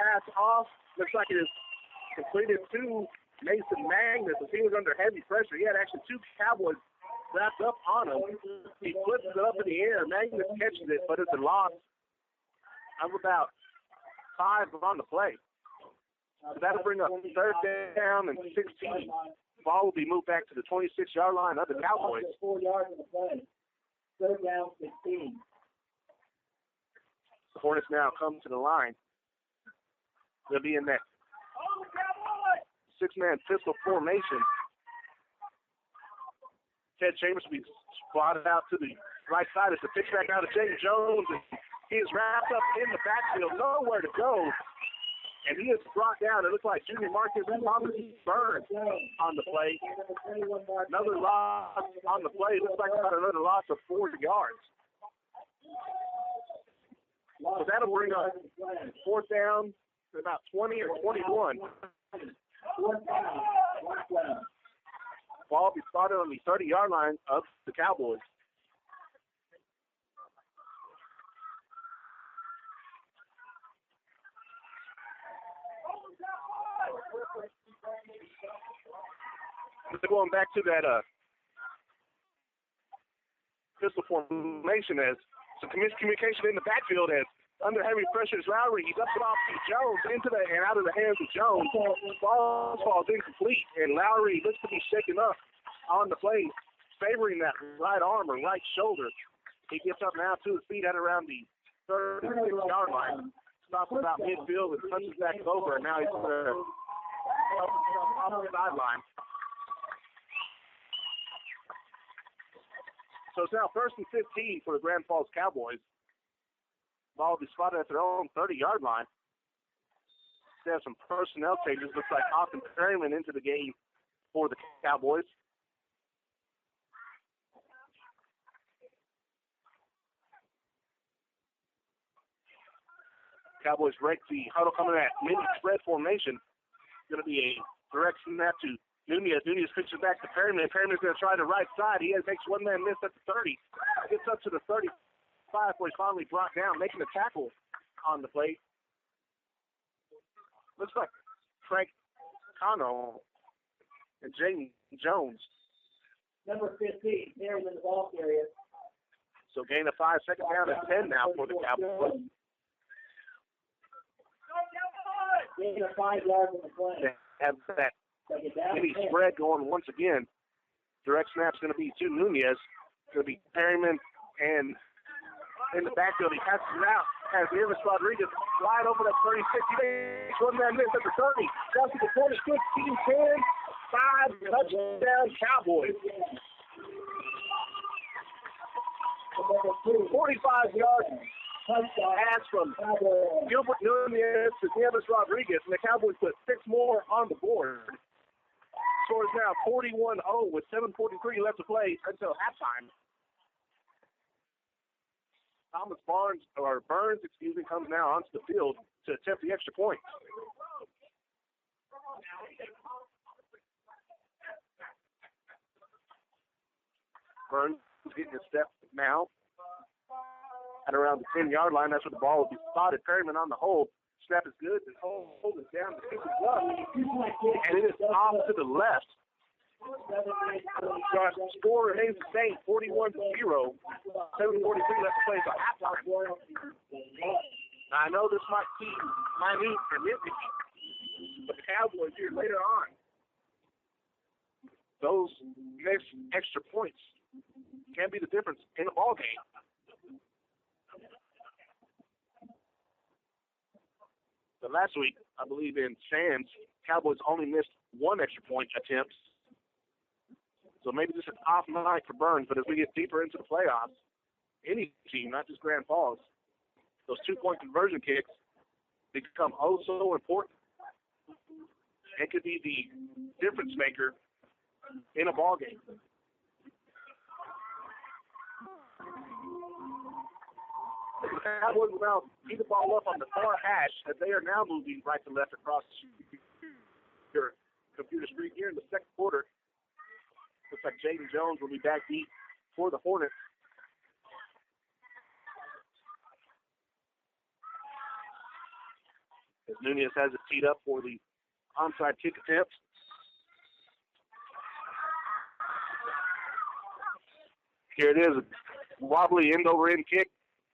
pass off. Looks like it is completed to Mason Magnus as he was under heavy pressure. He had actually 2 Cowboys wrapped up on him. He flips it up in the air. Magnus catches it, but it's a loss of about 5 on the play. So that'll bring up third down and 16. Ball will be moved back to the 26-yard line of the Cowboys. 4 yards of the play. Third down, 16. The Hornets now come to the line. They'll be in that 6-man pistol formation. Ted Chambers will be spotted out to the right side. It's a pitch back out of Jaden Jones. And He is wrapped up in the backfield, nowhere to go. And he is brought down. It looks like junior Marcus Thomas Burns on the play. Another loss on the play. Looks like about another loss of 4 yards. So that'll bring up fourth down to about 20 or 21. Ball will be spotted on the 30-yard line of the Cowboys. Going back to that pistol formation as some communication in the backfield as under heavy pressure is Lowry. He's up off to Jones into the and out of the hands of Jones. Ball falls incomplete, and Lowry looks to be shaken up on the play, favoring that right arm or right shoulder. He gets up now to his feet at around the 36-yard line. Stops about midfield and punches back over, and now he's off the sideline. So it's now 1st and 15 for the Grandfalls Cowboys. Ball will be spotted at their own 30-yard line. They have some personnel changes. Looks like Austin Perryman into the game for the Cowboys. Cowboys break the huddle coming at mini spread formation. Going to be a direct snap to Nunez. Nunez pitches back to Perryman. Perryman's going to try the right side. He takes one-man miss at the 30. Gets up to the 35 where he's finally brought down, making a tackle on the plate. Looks like Frank Cano and Jaden Jones. Number 15, there's in the ball area. So gain of 5, second down and 10 now for the Cowboys. Gain of 5 yards in the play. They have that mini spread going once again. Direct snap's going to be to Nunez. It's going to be Perryman, and in the backfield, he passes it out. Has Irvis Rodriguez wide open at 36. He makes one-man miss at the 30. Down to the 40, 15, 10, 5, touchdown Cowboys. 45 yards. Pass from Gilbert Nunez to Irvis Rodriguez, and the Cowboys put 6 more on the board. Score is now 41-0 with 7:43 left to play until halftime. Thomas Burns comes now onto the field to attempt the extra point. Burns is getting a step now at around the 10-yard line. That's where the ball will be spotted. Perryman on the hold. Snap is good. The hold is down. The kick is up. And it is off to the left. So our score remains the same, 41-0. 7:43 left to play until halftime. Now, I know this might seem minute or nitpicky, but the Cowboys here later on, those next extra points can be the difference in a ball game. But last week, I believe in Sands, Cowboys only missed 1 extra point attempt. So maybe this is an off night for Burns, but as we get deeper into the playoffs, any team, not just Grandfalls, those 2-point conversion kicks become oh so important. It could be the difference maker in a ball game. The Cowboys will now keep the ball up on the far hash as they are now moving right to left across your computer screen here in the second quarter. Looks like Jaden Jones will be back deep for the Hornets. As Nunez has it teed up for the onside kick attempt. Here it is, a wobbly end-over-end kick,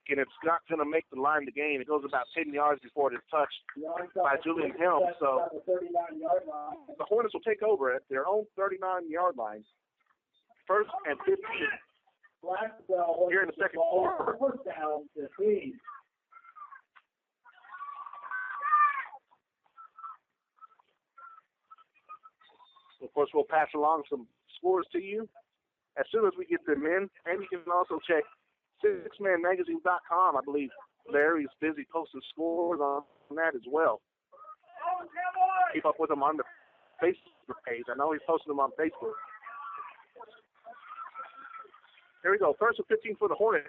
and it's not going to make the line to gain. It goes about 10 yards before it is touched by Julian Helm. So the Hornets will take over at their own 39-yard line. 1st and 15. Blackwell here in the second quarter. Down to 3. Of course, we'll pass along some scores to you as soon as we get them in. And you can also check sixmanmagazine.com, I believe, Larry's busy posting scores on that as well. Keep up with him on the Facebook page. I know he's posting them on Facebook. Here we go. First and 15 for the Hornets.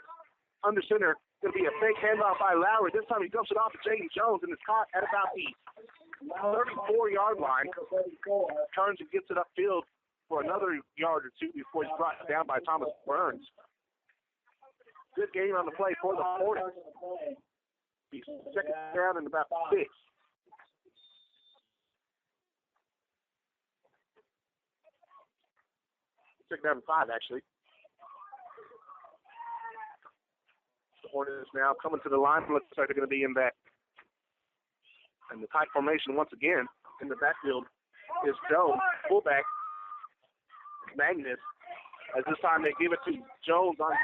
Under center, going to be a fake handoff by Lowry. This time he dumps it off to Jaden Jones, and it's caught at about the 34-yard line. Turns and gets it upfield for another yard or two before he's brought down by Thomas Burns. Good game on the play for the Hornets. He's second down and about 6. Second down and 5, actually. The Hornets now coming to the line. Looks like they're going to be in that. And the tight formation once again in the backfield is Jones, fullback, Magnus. As this time they give it to Jones on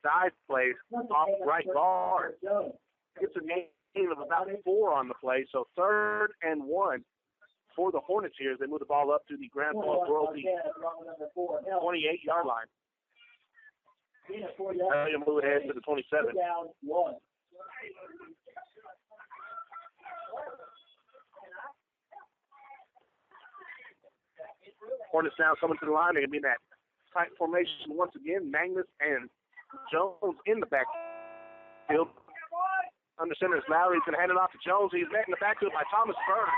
dive play off right guard. Gets a gain of about 4 on the play. So 3rd and 1 for the Hornets here as they move the ball up to the Grandfalls Royalty 28-yard line. They'll move ahead to the 27. Hornets now coming to the line. They're going to be in that tight formation once again. Magnus and Jones in the backfield. Under center is Lowry. He's going to hand it off to Jones. He's met in the backfield by Thomas Burns.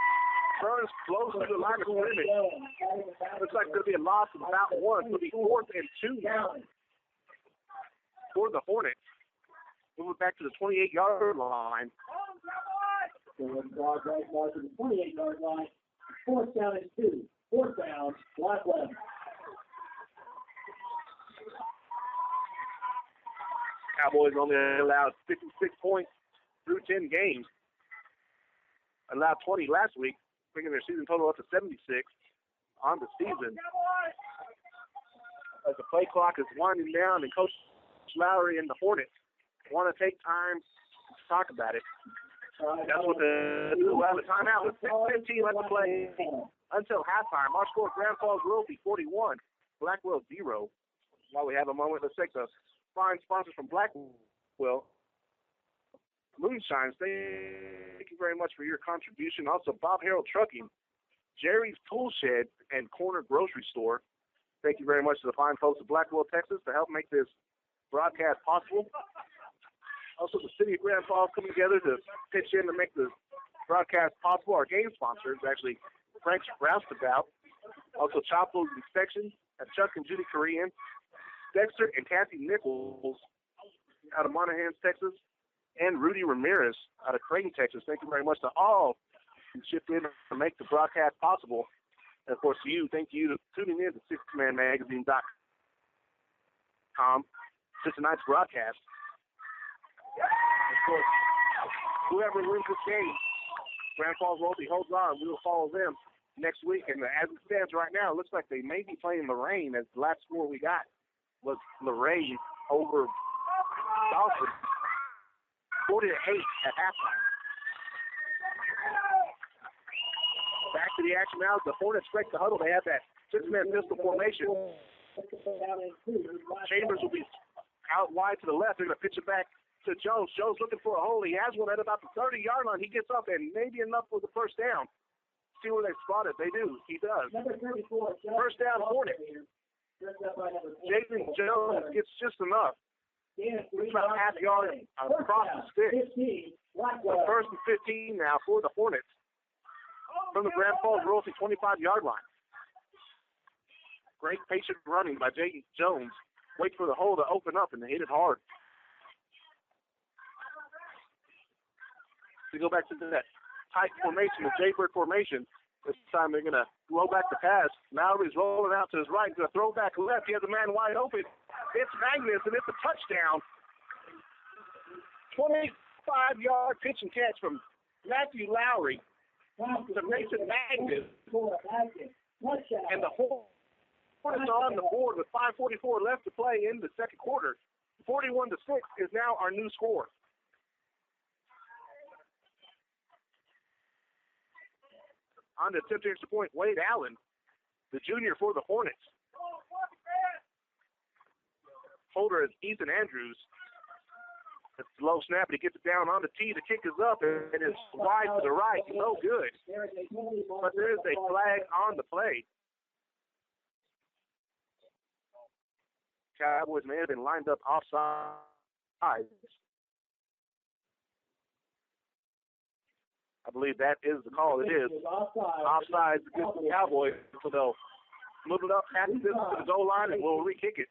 Burns flows through the line of scrimmage. Looks like there's going to be a loss of about 1. It'll be 4th and 2 now for the Hornets. Moving back to the 28-yard line. So we're going to right now to the 28-yard line. 4th down and 2. 4th down, Blackwell. Cowboys only allowed 56 points through 10 games. Allowed 20 last week, bringing their season total up to 76 on the season. As the play clock is winding down and Coach Lowry and the Hornets want to take time to talk about it. That's what the we'll have a timeout with 6:15 left to play until halftime. Our score, Grandfalls Royalty 41, Blackwell 0. While we have a moment, let's take the fine sponsors from Blackwell. Moonshine, thank you very much for your contribution. Also, Bob Harold Trucking, Jerry's Tool Shed, and Corner Grocery Store. Thank you very much to the fine folks of Blackwell, Texas, to help make this broadcast possible. Also, the city of Grand Falls coming together to pitch in to make the broadcast possible. Our game sponsor is actually Frank's Roustabout. Also, Choplo's Inspection at Chuck and Judy Korean. Dexter and Kathy Nichols out of Monahans, Texas. And Rudy Ramirez out of Creighton, Texas. Thank you very much to all who chipped in to make the broadcast possible. And, of course, to you, thank you for tuning in to sixmanmagazine.com to tonight's broadcast. Of course, whoever wins this game, Grandfalls Royalty holds on. We will follow them next week. And as it stands right now, it looks like they may be playing Lorraine, as the last score we got was Lorraine over Dawson, 40-8 at halftime. Back to the action now. The Hornets break the huddle. They have that 6-man pistol formation. Chambers will be out wide to the left. They're going to pitch it back to Jones. Jones looking for a hole. He has one at about the 30-yard line. He gets up and maybe enough for the first down. See where they spot it. They do. He does. First down, Hornets. Jaden Jones gets just enough. It's about half yard across the stick. First and 15 now for the Hornets from the Grandfalls Royalty 25-yard line. Great patient running by Jaden Jones. Wait for the hole to open up and they hit it hard. To go back to that tight formation, the Jaybird formation. This time they're going to roll back the pass. Lowry's rolling out to his right. He's going to throw back left. He has a man wide open. It's Magnus, and it's a touchdown. 25-yard pitch and catch from Matthew Lowry to Mason Magnus. And the Hornets are on the board with 5:44 left to play in the second quarter. 41-6 is now our new score. On to attempt extra point, Wade Allen, the junior for the Hornets. Holder is Ethan Andrews. It's a low snap, but he gets it down on the tee. The kick is up, and it's wide to the right. No good. But there is a flag on the play. Cowboys may have been lined up offside. I believe that is the call. It is. Offside against the Cowboys. So they'll move it up half distance to the goal line, and we'll re-kick it.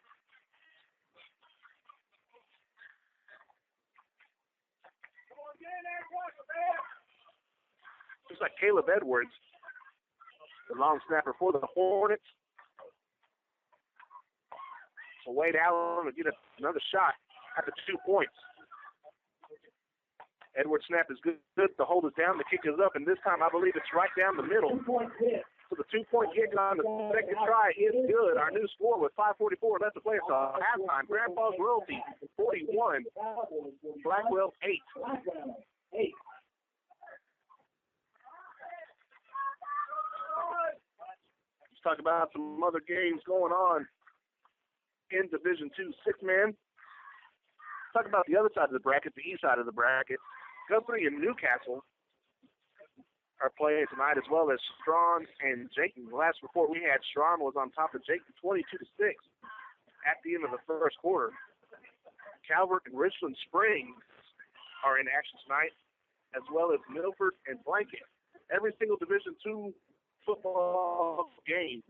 Just like Caleb Edwards, the long snapper for the Hornets. So Wade Allen will get another shot at the 2 points. Edwards' snap is good to hold us down. The kick is up, and this time I believe it's right down the middle. So the 2-point kick on the second try is good. Our new score with 5:44 left to play at halftime. Grandfalls Royalty 41, Blackwell 8. Let's talk about some other games going on in Division II 6-man. Talk about the other side of the bracket, the east side of the bracket. Guthrie and Newcastle are playing tonight, as well as Strawn and Jayton. The last report we had, Strawn was on top of Jayton 22-6 at the end of the first quarter. Calvert and Richland Springs are in action tonight, as well as Milford and Blanket. Every single Division II football game,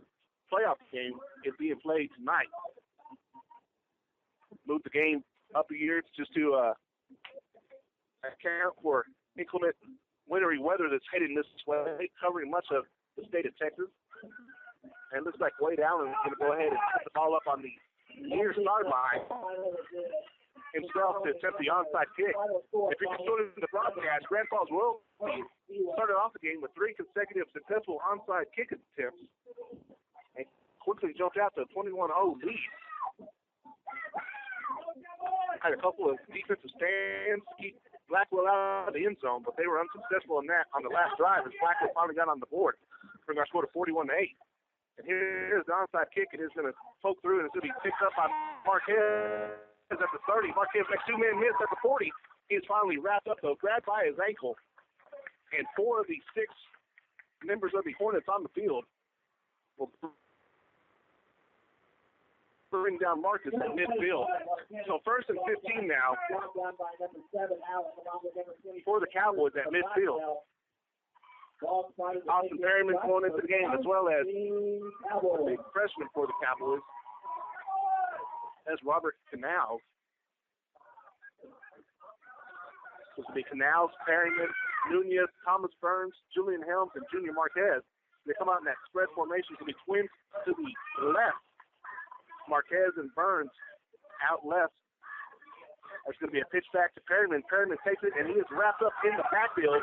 playoff game, is being played tonight. Move the game up a year just to account for inclement wintry weather that's heading this way, covering much of the state of Texas. And it looks like Wade Allen is going to go ahead and put the ball up on the near sideline himself to attempt the onside kick. If you can sort of the broadcast, Grandfalls Royalty started off the game with 3 consecutive successful onside kick attempts and quickly jumped out to a 21-0 lead. Had a couple of defensive stands to keep Blackwell out of the end zone, but they were unsuccessful in that on the last drive as Blackwell finally got on the board, bringing our score to 41-8. And here's the onside kick. It is going to poke through, and it's going to be picked up by Marquez at the 30. Marquez makes 2-man hits at the 40. He is finally wrapped up, though, grabbed by his ankle. And 4 of the 6 members of the Hornets on the field will bring down Marcus at midfield. So 1st and 15 now for the Cowboys at midfield. Austin Perryman going into the game, as well as a big freshman for the Cowboys. That's Robert Canals. This will be Canals, Perryman, Nunez, Thomas Burns, Julian Helms, and Junior Marquez. They come out in that spread formation to be twins to the left. Marquez and Burns out left. There's going to be a pitch back to Perryman. Perryman takes it, and he is wrapped up in the backfield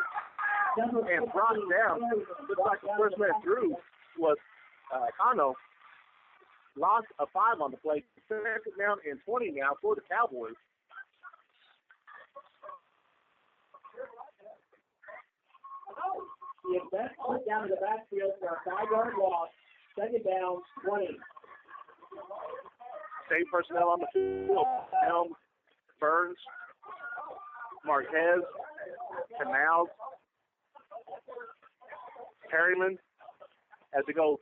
and brought down. Looks like the first man through was Kano. Lost a 5 on the play. 2nd down and 20 now for the Cowboys. The investment down to the backfield for a 5-yard loss. 2nd down, 20. Same personnel on the field. Helm, Burns, Marquez, Canals, Perryman, as they go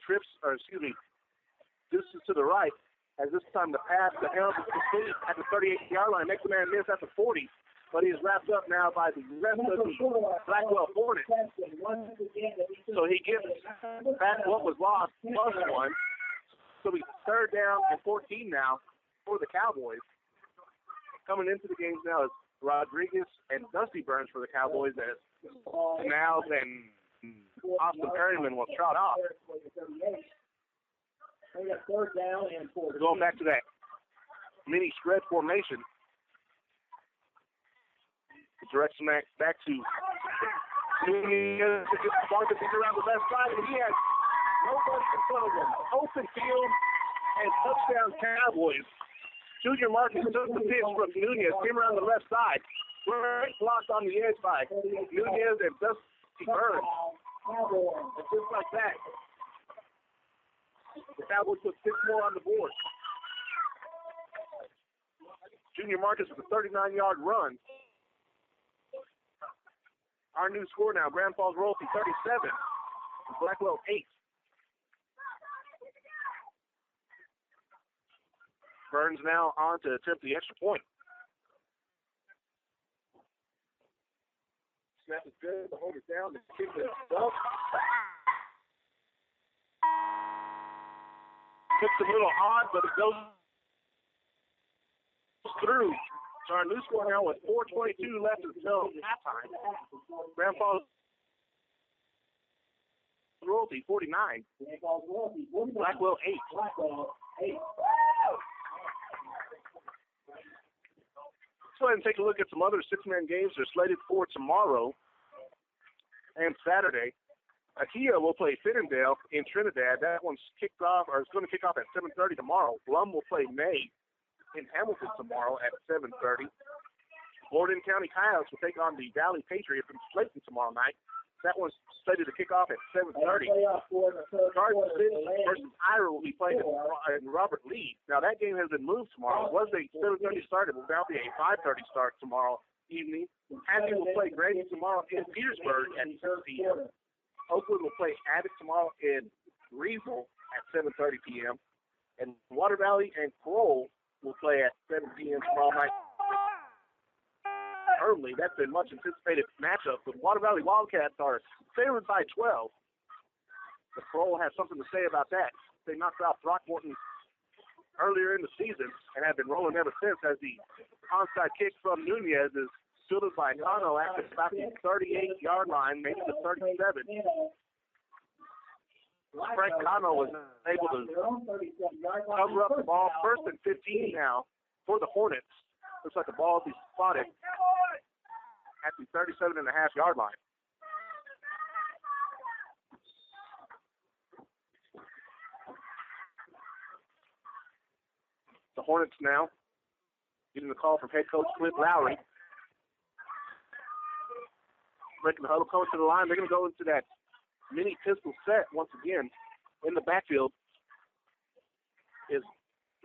distance to the right, as this time the pass to Helm is complete at the 38-yard line. Makes a man miss at the 40, but he is wrapped up now by the rest of the Blackwell Hornets. So he gives back what was lost, +1. So we 3rd down and 14 now for the Cowboys. Coming into the games now is Rodriguez and Dusty Burns for the Cowboys, as Canals and Austin Perryman will trot off. Going back to that mini spread formation. Direction back to Nunez to get Marcus around the left side, and he has nobody in front of him. Open field and touchdown Cowboys. Junior Marcus took the pitch from Nunez, came around the left side. Great blocked on the edge by Nunez and Dusty Burns. And just like that, the Cowboys put 6 more on the board. Junior Marcus with a 39-yard run. Our new score now, Grandfalls Royalty 37, Blackwell 8. Burns now on to attempt the extra point. Snap is good to hold it down. The kick is up. Looks a little odd, but it goes through. So our new score now with 4:22 left until halftime. Grandfalls Royalty 49. Blackwell 8. Let's go ahead and take a look at some other six-man games that are slated for tomorrow and Saturday. Akia will play Finnendale in Trinidad. That one's kicked off, or it's going to kick off at 7:30 tomorrow. Blum will play May in Hamilton tomorrow at 7:30. Borden County Coyotes will take on the Valley Patriots in Slayton tomorrow night. That one's slated to kick off at 7:30. Garden City versus Ira will be playing in Robert Lee. Now, that game has been moved tomorrow. It was a 7:30 start. It will now be a 5:30 start tomorrow evening. Happy will play Grady tomorrow in Petersburg at 6 p.m. Oakland will play Abbott tomorrow in Reeville at 7:30 p.m. And Water Valley and Kroll will play at 7 p.m. tomorrow night. Early, that's a much anticipated matchup, but Water Valley Wildcats are favored by 12. The Kroll has something to say about that. They knocked out Throckmorton earlier in the season and have been rolling ever since, as the onside kick from Nunez is fielded by Cano at about the 38-yard line, maybe the 37. Frank Cano was able to cover up the ball. First and 15 now for the Hornets. Looks like the ball will be spotted at the 37.5-yard line. The Hornets now getting the call from head coach Clint Lowry. Breaking the huddle, coach to the line. They're going to go into that mini pistol set once again in the backfield. Is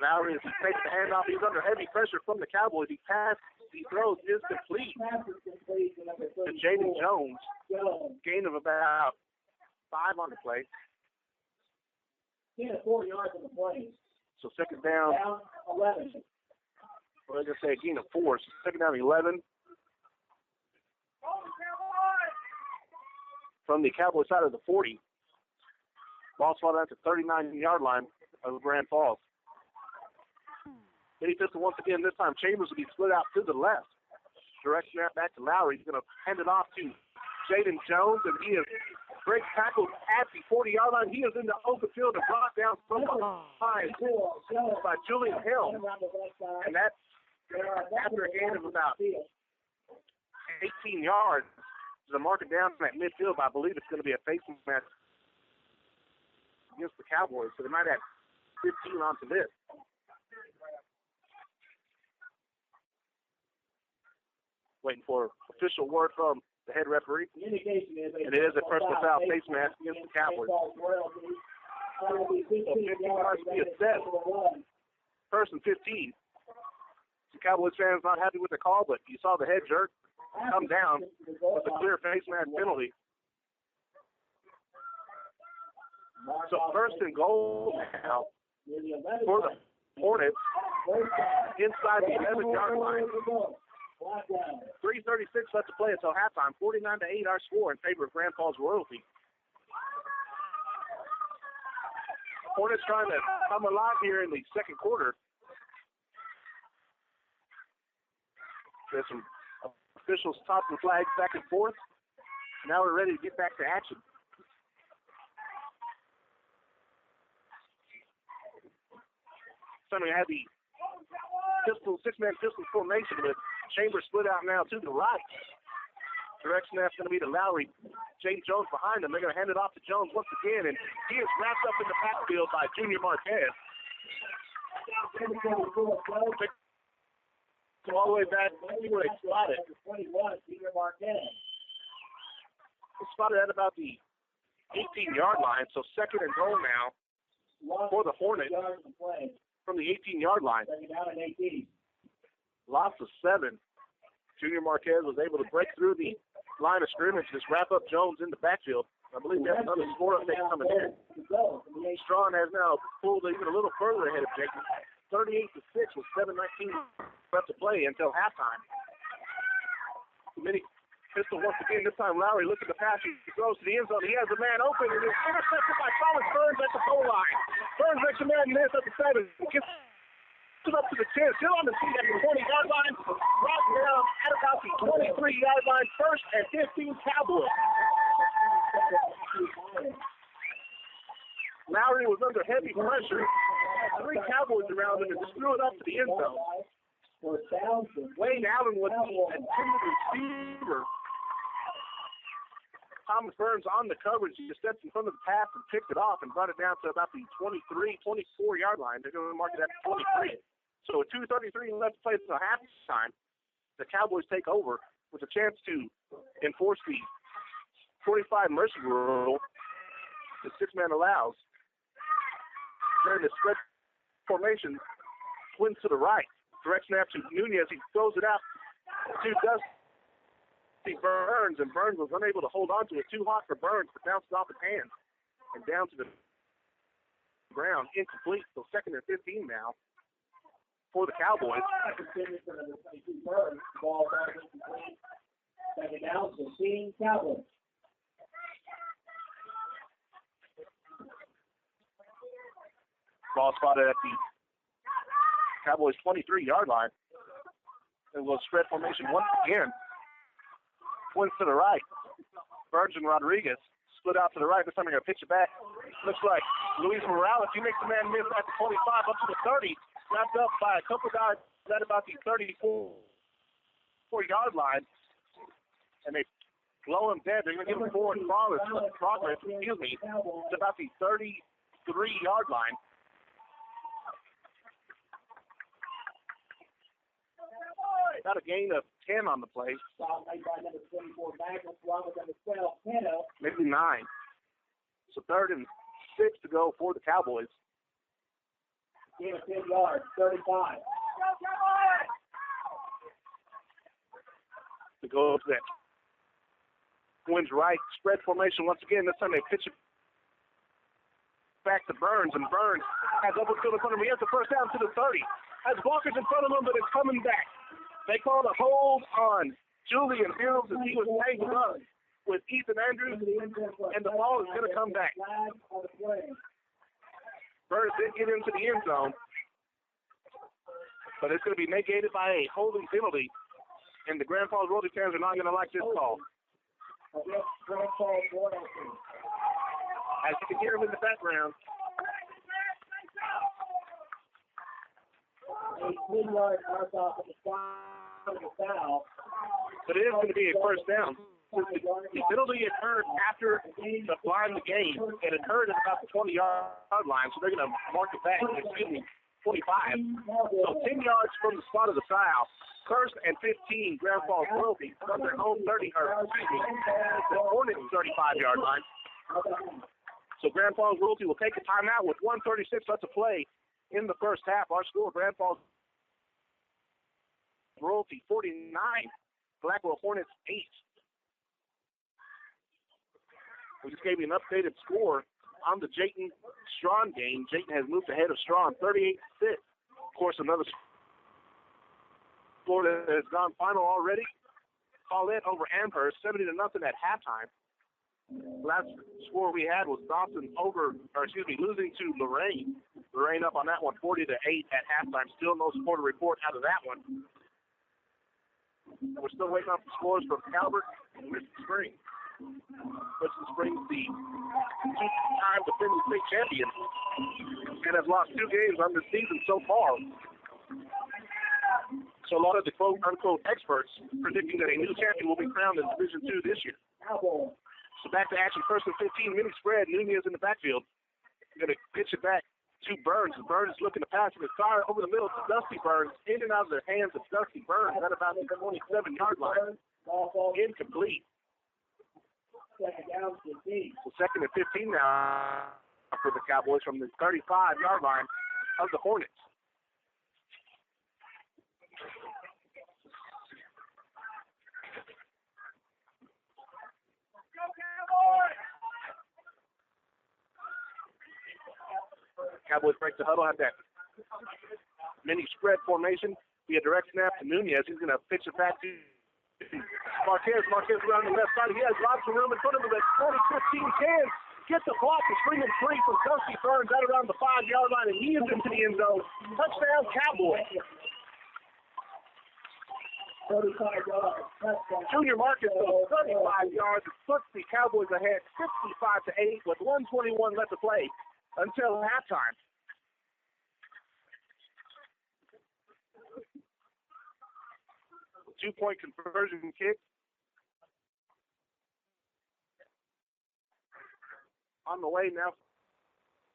Lowry, as he takes the handoff, he's under heavy pressure from the Cowboys. He throws is complete to Jaden Jones. Gain of about 5 on the play. 4 yards on the play. So second down. 11. Well, I was going to say a gain of 4. So second down 11. From the Cowboy side of the 40. Ball slotted out to 39-yard line of Grand Falls. Mini pistol once again. This time Chambers will be split out to the left. Direct snap back to Lowry. He's going to hand it off to Jaden Jones, and he is break tackled at the 40-yard line. He is in the open field and brought down from behind by Julian Hill. And that's after a gain of about 18 yards. To mark it down from that midfield, I believe it's going to be a facing match against the Cowboys. So they might add 15 onto this. Waiting for official word from the head referee. And it is a personal foul face mask against the Cowboys. So 15 yards to be assessed. First and 15. The Cowboys fans not happy with the call, but you saw the head jerk come down with a clear face mask penalty. So first and goal now for the Hornets inside the 11-yard line. 3:36 left to play until halftime. 49-8 our score in favor of Grand Falls Royalty. Hornets trying to come alive here in the second quarter. There's some officials tossing flags back and forth. Now we're ready to get back to action. So we have the six-man pistol formation with Chambers split out now to the right. Direct snap's going to be to Lowry. Jaden Jones behind him. They're going to hand it off to Jones once again, and he is wrapped up in the backfield by Junior Marquez. So all the way back, let's see where they spotted. 21, Junior Marquez. They spotted at about the 18-yard line, so second and goal now for the Hornets from the 18-yard line. Second down and 18. loss of 7. Junior Marquez was able to break through the line of scrimmage, just wrap up Jones in the backfield. I believe we have another score update coming in. Strawn has now pulled even a little further ahead of Jenkins. 38-6 with 7:19 left to play until halftime. Mini pistol once again. This time Lowry looking to pass. He throws to the end zone. He has a man open and is intercepted by Thomas Burns at the goal line. Burns makes a man miss at the 7. Gets it up to the 10. Still on the seat at the 20-yard line. Right down at about the 23-yard line. 1st and 15 Cowboys. Lowry was under heavy pressure. 3 Cowboys around him and just threw it up to the end zone. Wayne Allen was the intended receiver. Thomas Burns on the coverage. He just stepped in front of the pass and picked it off and brought it down to about the 24-yard line. They're going to mark it at 23. So with 2:33 left to play until halftime, the Cowboys take over with a chance to enforce the 45 mercy rule. The 6-man allows. During the spread formation, twins to the right. Direct snap to Nunez. He throws it out to Dusty Burns, and Burns was unable to hold on to it. Too hot for Burns, but bounces off his hands and down to the ground. Incomplete. So 2nd and 15 now for the Cowboys. Ball back incomplete. 2nd down, 15 Cowboys. Ball spotted at the Cowboys' 23-yard line. And we'll spread formation once again. Twins to the right. Burns and Rodriguez split out to the right. This time they're going to pitch it back. Looks like Luis Morales. He makes the man miss at the 25 up to the 30. Wrapped up by a couple guys at about the 34-yard line. And they blow him dead. They're going to give him forward progress. Excuse me. It's about the 33-yard line. Got a gain of 10 on the play. Foul made by number 24 Magnus, along with number 12 Pano. Maybe 9. So 3rd and 6 to go for the Cowboys. Gain of 10 yards, 35. To go to that Twins right spread formation once again. This time they pitch it back to Burns, and Burns has open field in front of him. He has the first down to the 30. Has blockers in front of him, but it's coming back. They called a hold on Julian Hills as he was tangled up with Ethan Andrews, and the ball is going to come back. Burns did get into the end zone, but it's going to be negated by a holding penalty, and the Grandfalls Royalty fans are not going to like this call. As you can hear him in the background. A 10-yard mark off of the foul. But it is going to be a first down. The penalty occurred after the blind the game. It occurred at about the 20-yard line, so they're going to mark it back. 25. So 10 yards from the spot of the foul. 1st and 15, Grandfalls Royalty from their own the Hornets 35-yard line. So Grandfalls Royalty will take a timeout with 1:36 left to play in the first half. Our score, Grandfalls Royalty 49, Blackwell Hornets 8. We just gave you an updated score on the Jayton-Strawn game. Jayton has moved ahead of Strawn 38-6. Of course, another score that has gone final already. Paulette over Amherst, 70-0 at halftime. Last score we had was Dawson losing to Lorraine. Lorraine up on that one, 40-8 at halftime. Still no score to report out of that one. We're still waiting on some scores from Calvert and Richland Springs. Richland Springs, the two-time defending state champion, and has lost 2 games on the season so far. So a lot of the quote-unquote experts predicting that a new champion will be crowned in Division II this year. So back to action, 1st and 15, mini spread. Nunez in the backfield. Going to pitch it back to Burns. Burns is looking to pass him. It's fired over the middle to Dusty Burns. In and out of their hands of Dusty Burns at about the 27-yard line. Incomplete. Second down, 15. So 2nd and 15 now for the Cowboys from the 35-yard line of the Hornets. Cowboys break the huddle, have that mini spread formation. Be a direct snap to Nunez. He's going to pitch it back to Marquez. Marquez around the left side. He has lots of room in front of him. At 20-15 10. Gets the block. It's bringing free from Dusty Burns out around the 5-yard line, and he is into the end zone. Touchdown, Cowboys. 35 yards. Junior Marcus goes 35 yards. It puts the Cowboys ahead 65-8 with 1:21 left to play until halftime. Two-point conversion kick. On the way now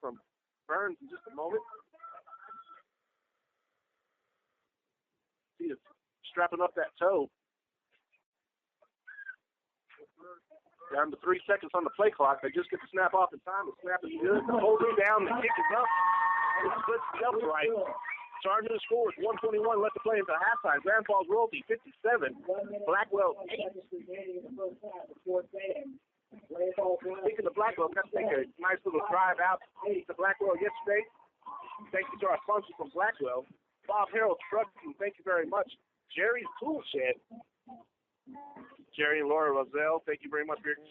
from Burns in just a moment. He is strapping up that toe. Down to 3 seconds on the play clock. They just get the snap off in time. The snap is good. The hold it down. The kick is up. It splits the upright. Chargers scores. 1:21 left to play into halftime. Grandfalls Royalty 57. Blackwell 8. Speaking of Blackwell, let's take a nice little drive out to Blackwell yesterday. Thank you to our sponsor from Blackwell, Bob Harold Trucking. Thank you very much. Jerry's Tool Shed. Jerry and Laura Roselle, thank you very much for your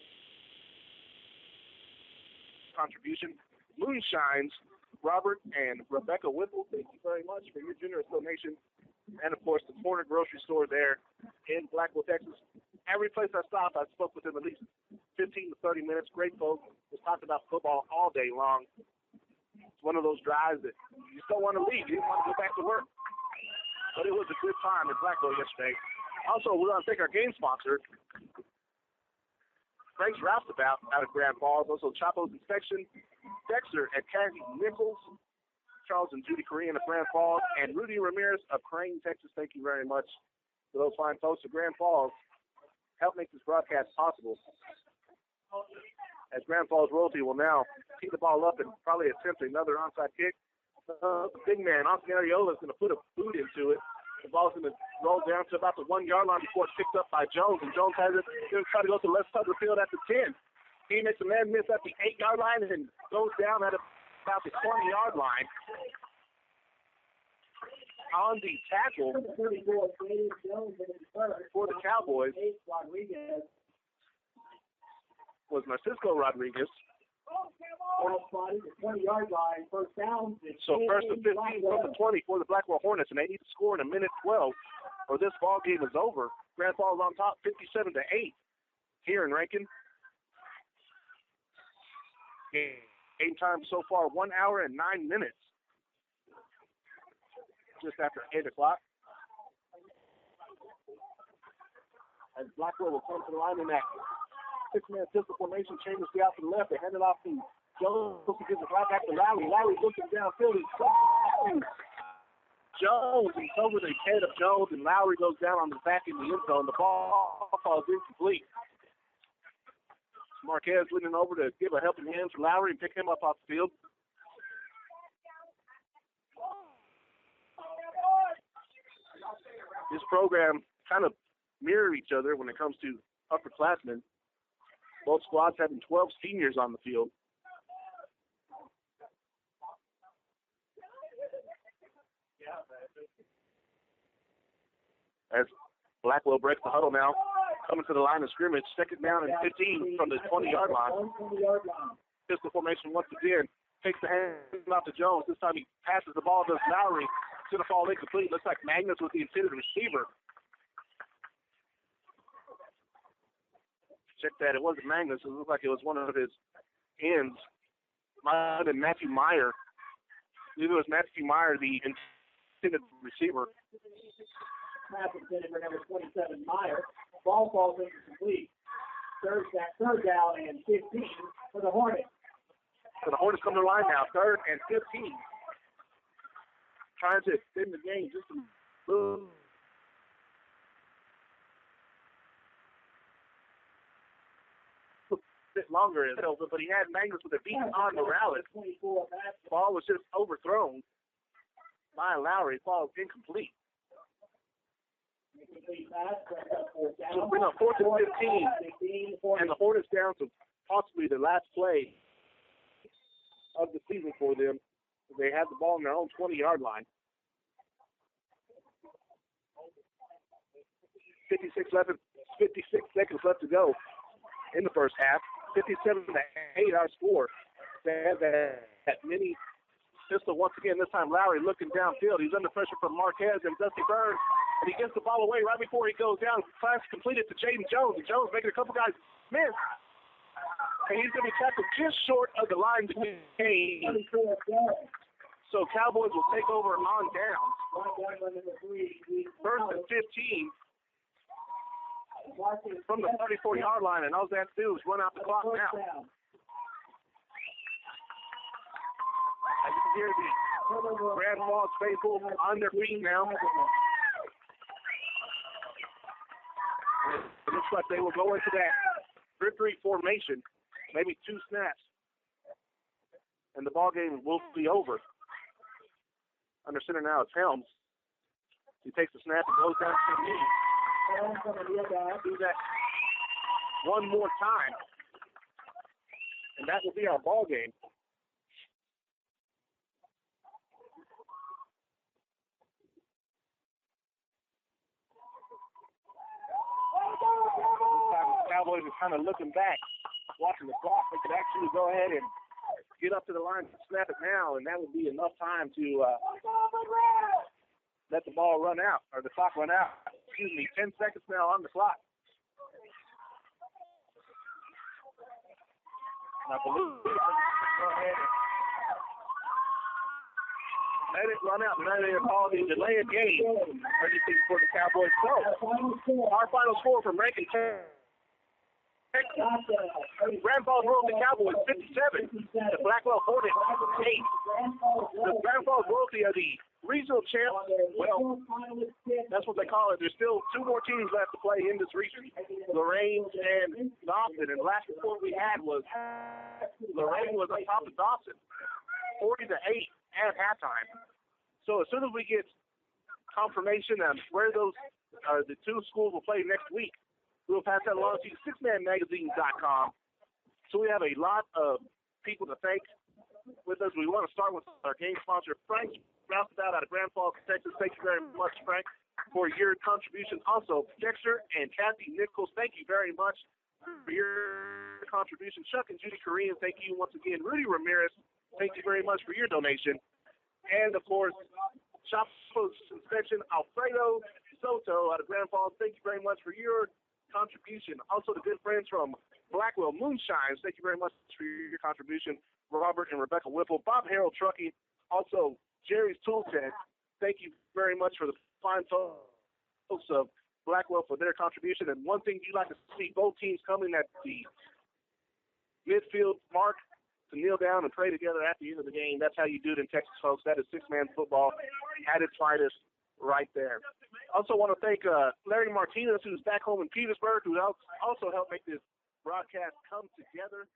contribution. Moonshines, Robert and Rebecca Whipple, thank you very much for your generous donation. And, of course, the Corner Grocery Store there in Blackwell, Texas. Every place I stopped, I spoke with them at least 15 to 30 minutes. Great folks. Just talked about football all day long. It's one of those drives that you just don't want to leave. You didn't want to go back to work. But it was a good time in Blackwell yesterday. Also, we're going to thank our game sponsor, Frank's Roustabout out of Grandfalls. Also, Chapo's Inspection, Dexter at Kathy Nichols, Charles and Judy Korean of Grandfalls, and Rudy Ramirez of Crane, Texas. Thank you very much to those fine folks of Grandfalls. Help make this broadcast possible. As Grandfalls Royalty will now tee the ball up and probably attempt another onside kick. The big man, Austin Ariola, is going to put a boot into it. The ball's going to roll down to about the 1-yard line before it's picked up by Jones. And Jones has it. Going to try to go to the left side of the field at the 10. He makes a man miss at the 8-yard line and goes down at about the 20-yard line. On the tackle for the Cowboys was Narcisco Rodriguez. 20-yard line, first down. So first and 15 from the 20 for the Blackwell Hornets, and they need to score in a minute 12 or this ball game is over. Grandfalls on top 57-8 here in Rankin. Game time so far 1 hour and 9 minutes. Just after 8 o'clock. As Blackwell will come to the line in that 6-man pistol formation, changes the out to the left. They hand it off to Jones. He gives it right back to Lowry. Lowry looking downfield. Jones, he's over the head of Jones, and Lowry goes down on the back in the end zone. The ball falls incomplete. Marquez leaning over to give a helping hand to Lowry and pick him up off the field. This program kind of mirror each other when it comes to upperclassmen. Both squads having 12 seniors on the field. As Blackwell breaks the huddle now, coming to the line of scrimmage, second down and 15 from the 20-yard line. Pistol formation once again. Takes the hand off to Jones. This time he passes the ball to Lowry. It's going to fall incomplete. Looks like Magnus with the intended receiver. Check that. It wasn't Magnus. It looked like it was one of his ends. Might have been Matthew Meyer. I believe it was Matthew Meyer, the intended receiver. Pass intended for number 27, Meyer. Ball falls incomplete. Third down and 15 for the Hornets. So the Hornets come to the line now. 3rd and 15. Trying to extend the game just a little. Bit longer, but he had Magnus with a beat on Morales. The ball was just overthrown by Lowry. Ball incomplete. So bring up 4th and 15, and the Hornets down to possibly the last play of the season for them. They have the ball on their own 20-yard line. 56 seconds left to go in the first half. 57-8 our score. They have that mini pistol once again. This time Lowry looking downfield. He's under pressure from Marquez and Dusty Burns. And he gets the ball away right before he goes down. Pass completed to Jaden Jones. And Jones making a couple guys miss. And he's going to be tackled just short of the line to gain. So Cowboys will take over on down. First and 15 from the 34-yard line. And all they have to do is run out the clock now. I can hear the Grandfalls faithful on their feet now. It looks like they will go into that victory formation, maybe 2 snaps, and the ball game will be over. Under center now it's Helms. He takes the snap and goes down to the knee. Do that one more time, and that will be our ball game. Cowboys are kind of looking back, watching the clock. They could actually go ahead and get up to the line and snap it now, and that would be enough time to let the ball run out, or the clock run out. 10 seconds now on the clock. I believe go ahead and let it run out. Now they're calling the delay of game or anything for the Cowboys. So our final score from Rankin Grandfalls Royalty Cowboys 57. The Blackwell Hornets 8. The Grandfalls Royalty are the regional champs. Well, that's what they call it. There's still 2 more teams left to play in this region. Lorraine and Dawson. And the last report we had was Lorraine was on top of Dawson, 40-8 at halftime. So as soon as we get confirmation on where those the 2 schools will play next week, we'll pass that along to sixmanmagazine.com. So we have a lot of people to thank with us. We want to start with our game sponsor, Frank Roustabout out of Grandfalls, Texas. Thank you very much, Frank, for your contribution. Also, Dexter and Kathy Nichols, thank you very much for your contribution. Chuck and Judy Korean, thank you once again. Rudy Ramirez, thank you very much for your donation. And, of course, Shop Post Inspection, Alfredo Soto out of Grandfalls, thank you very much for your contribution. Also, the good friends from Blackwell Moonshines, thank you very much for your contribution. Robert and Rebecca Whipple, Bob Harrell Trucking, also Jerry's Tool Tent, thank you very much for the fine folks of Blackwell for their contribution. And one thing you'd like to see both teams coming at the midfield mark to kneel down and pray together at the end of the game. That's how you do it in Texas, folks. That is 6-man football at its finest right there. Also want to thank Larry Martinez, who's back home in Petersburg, who also helped make this broadcast come together.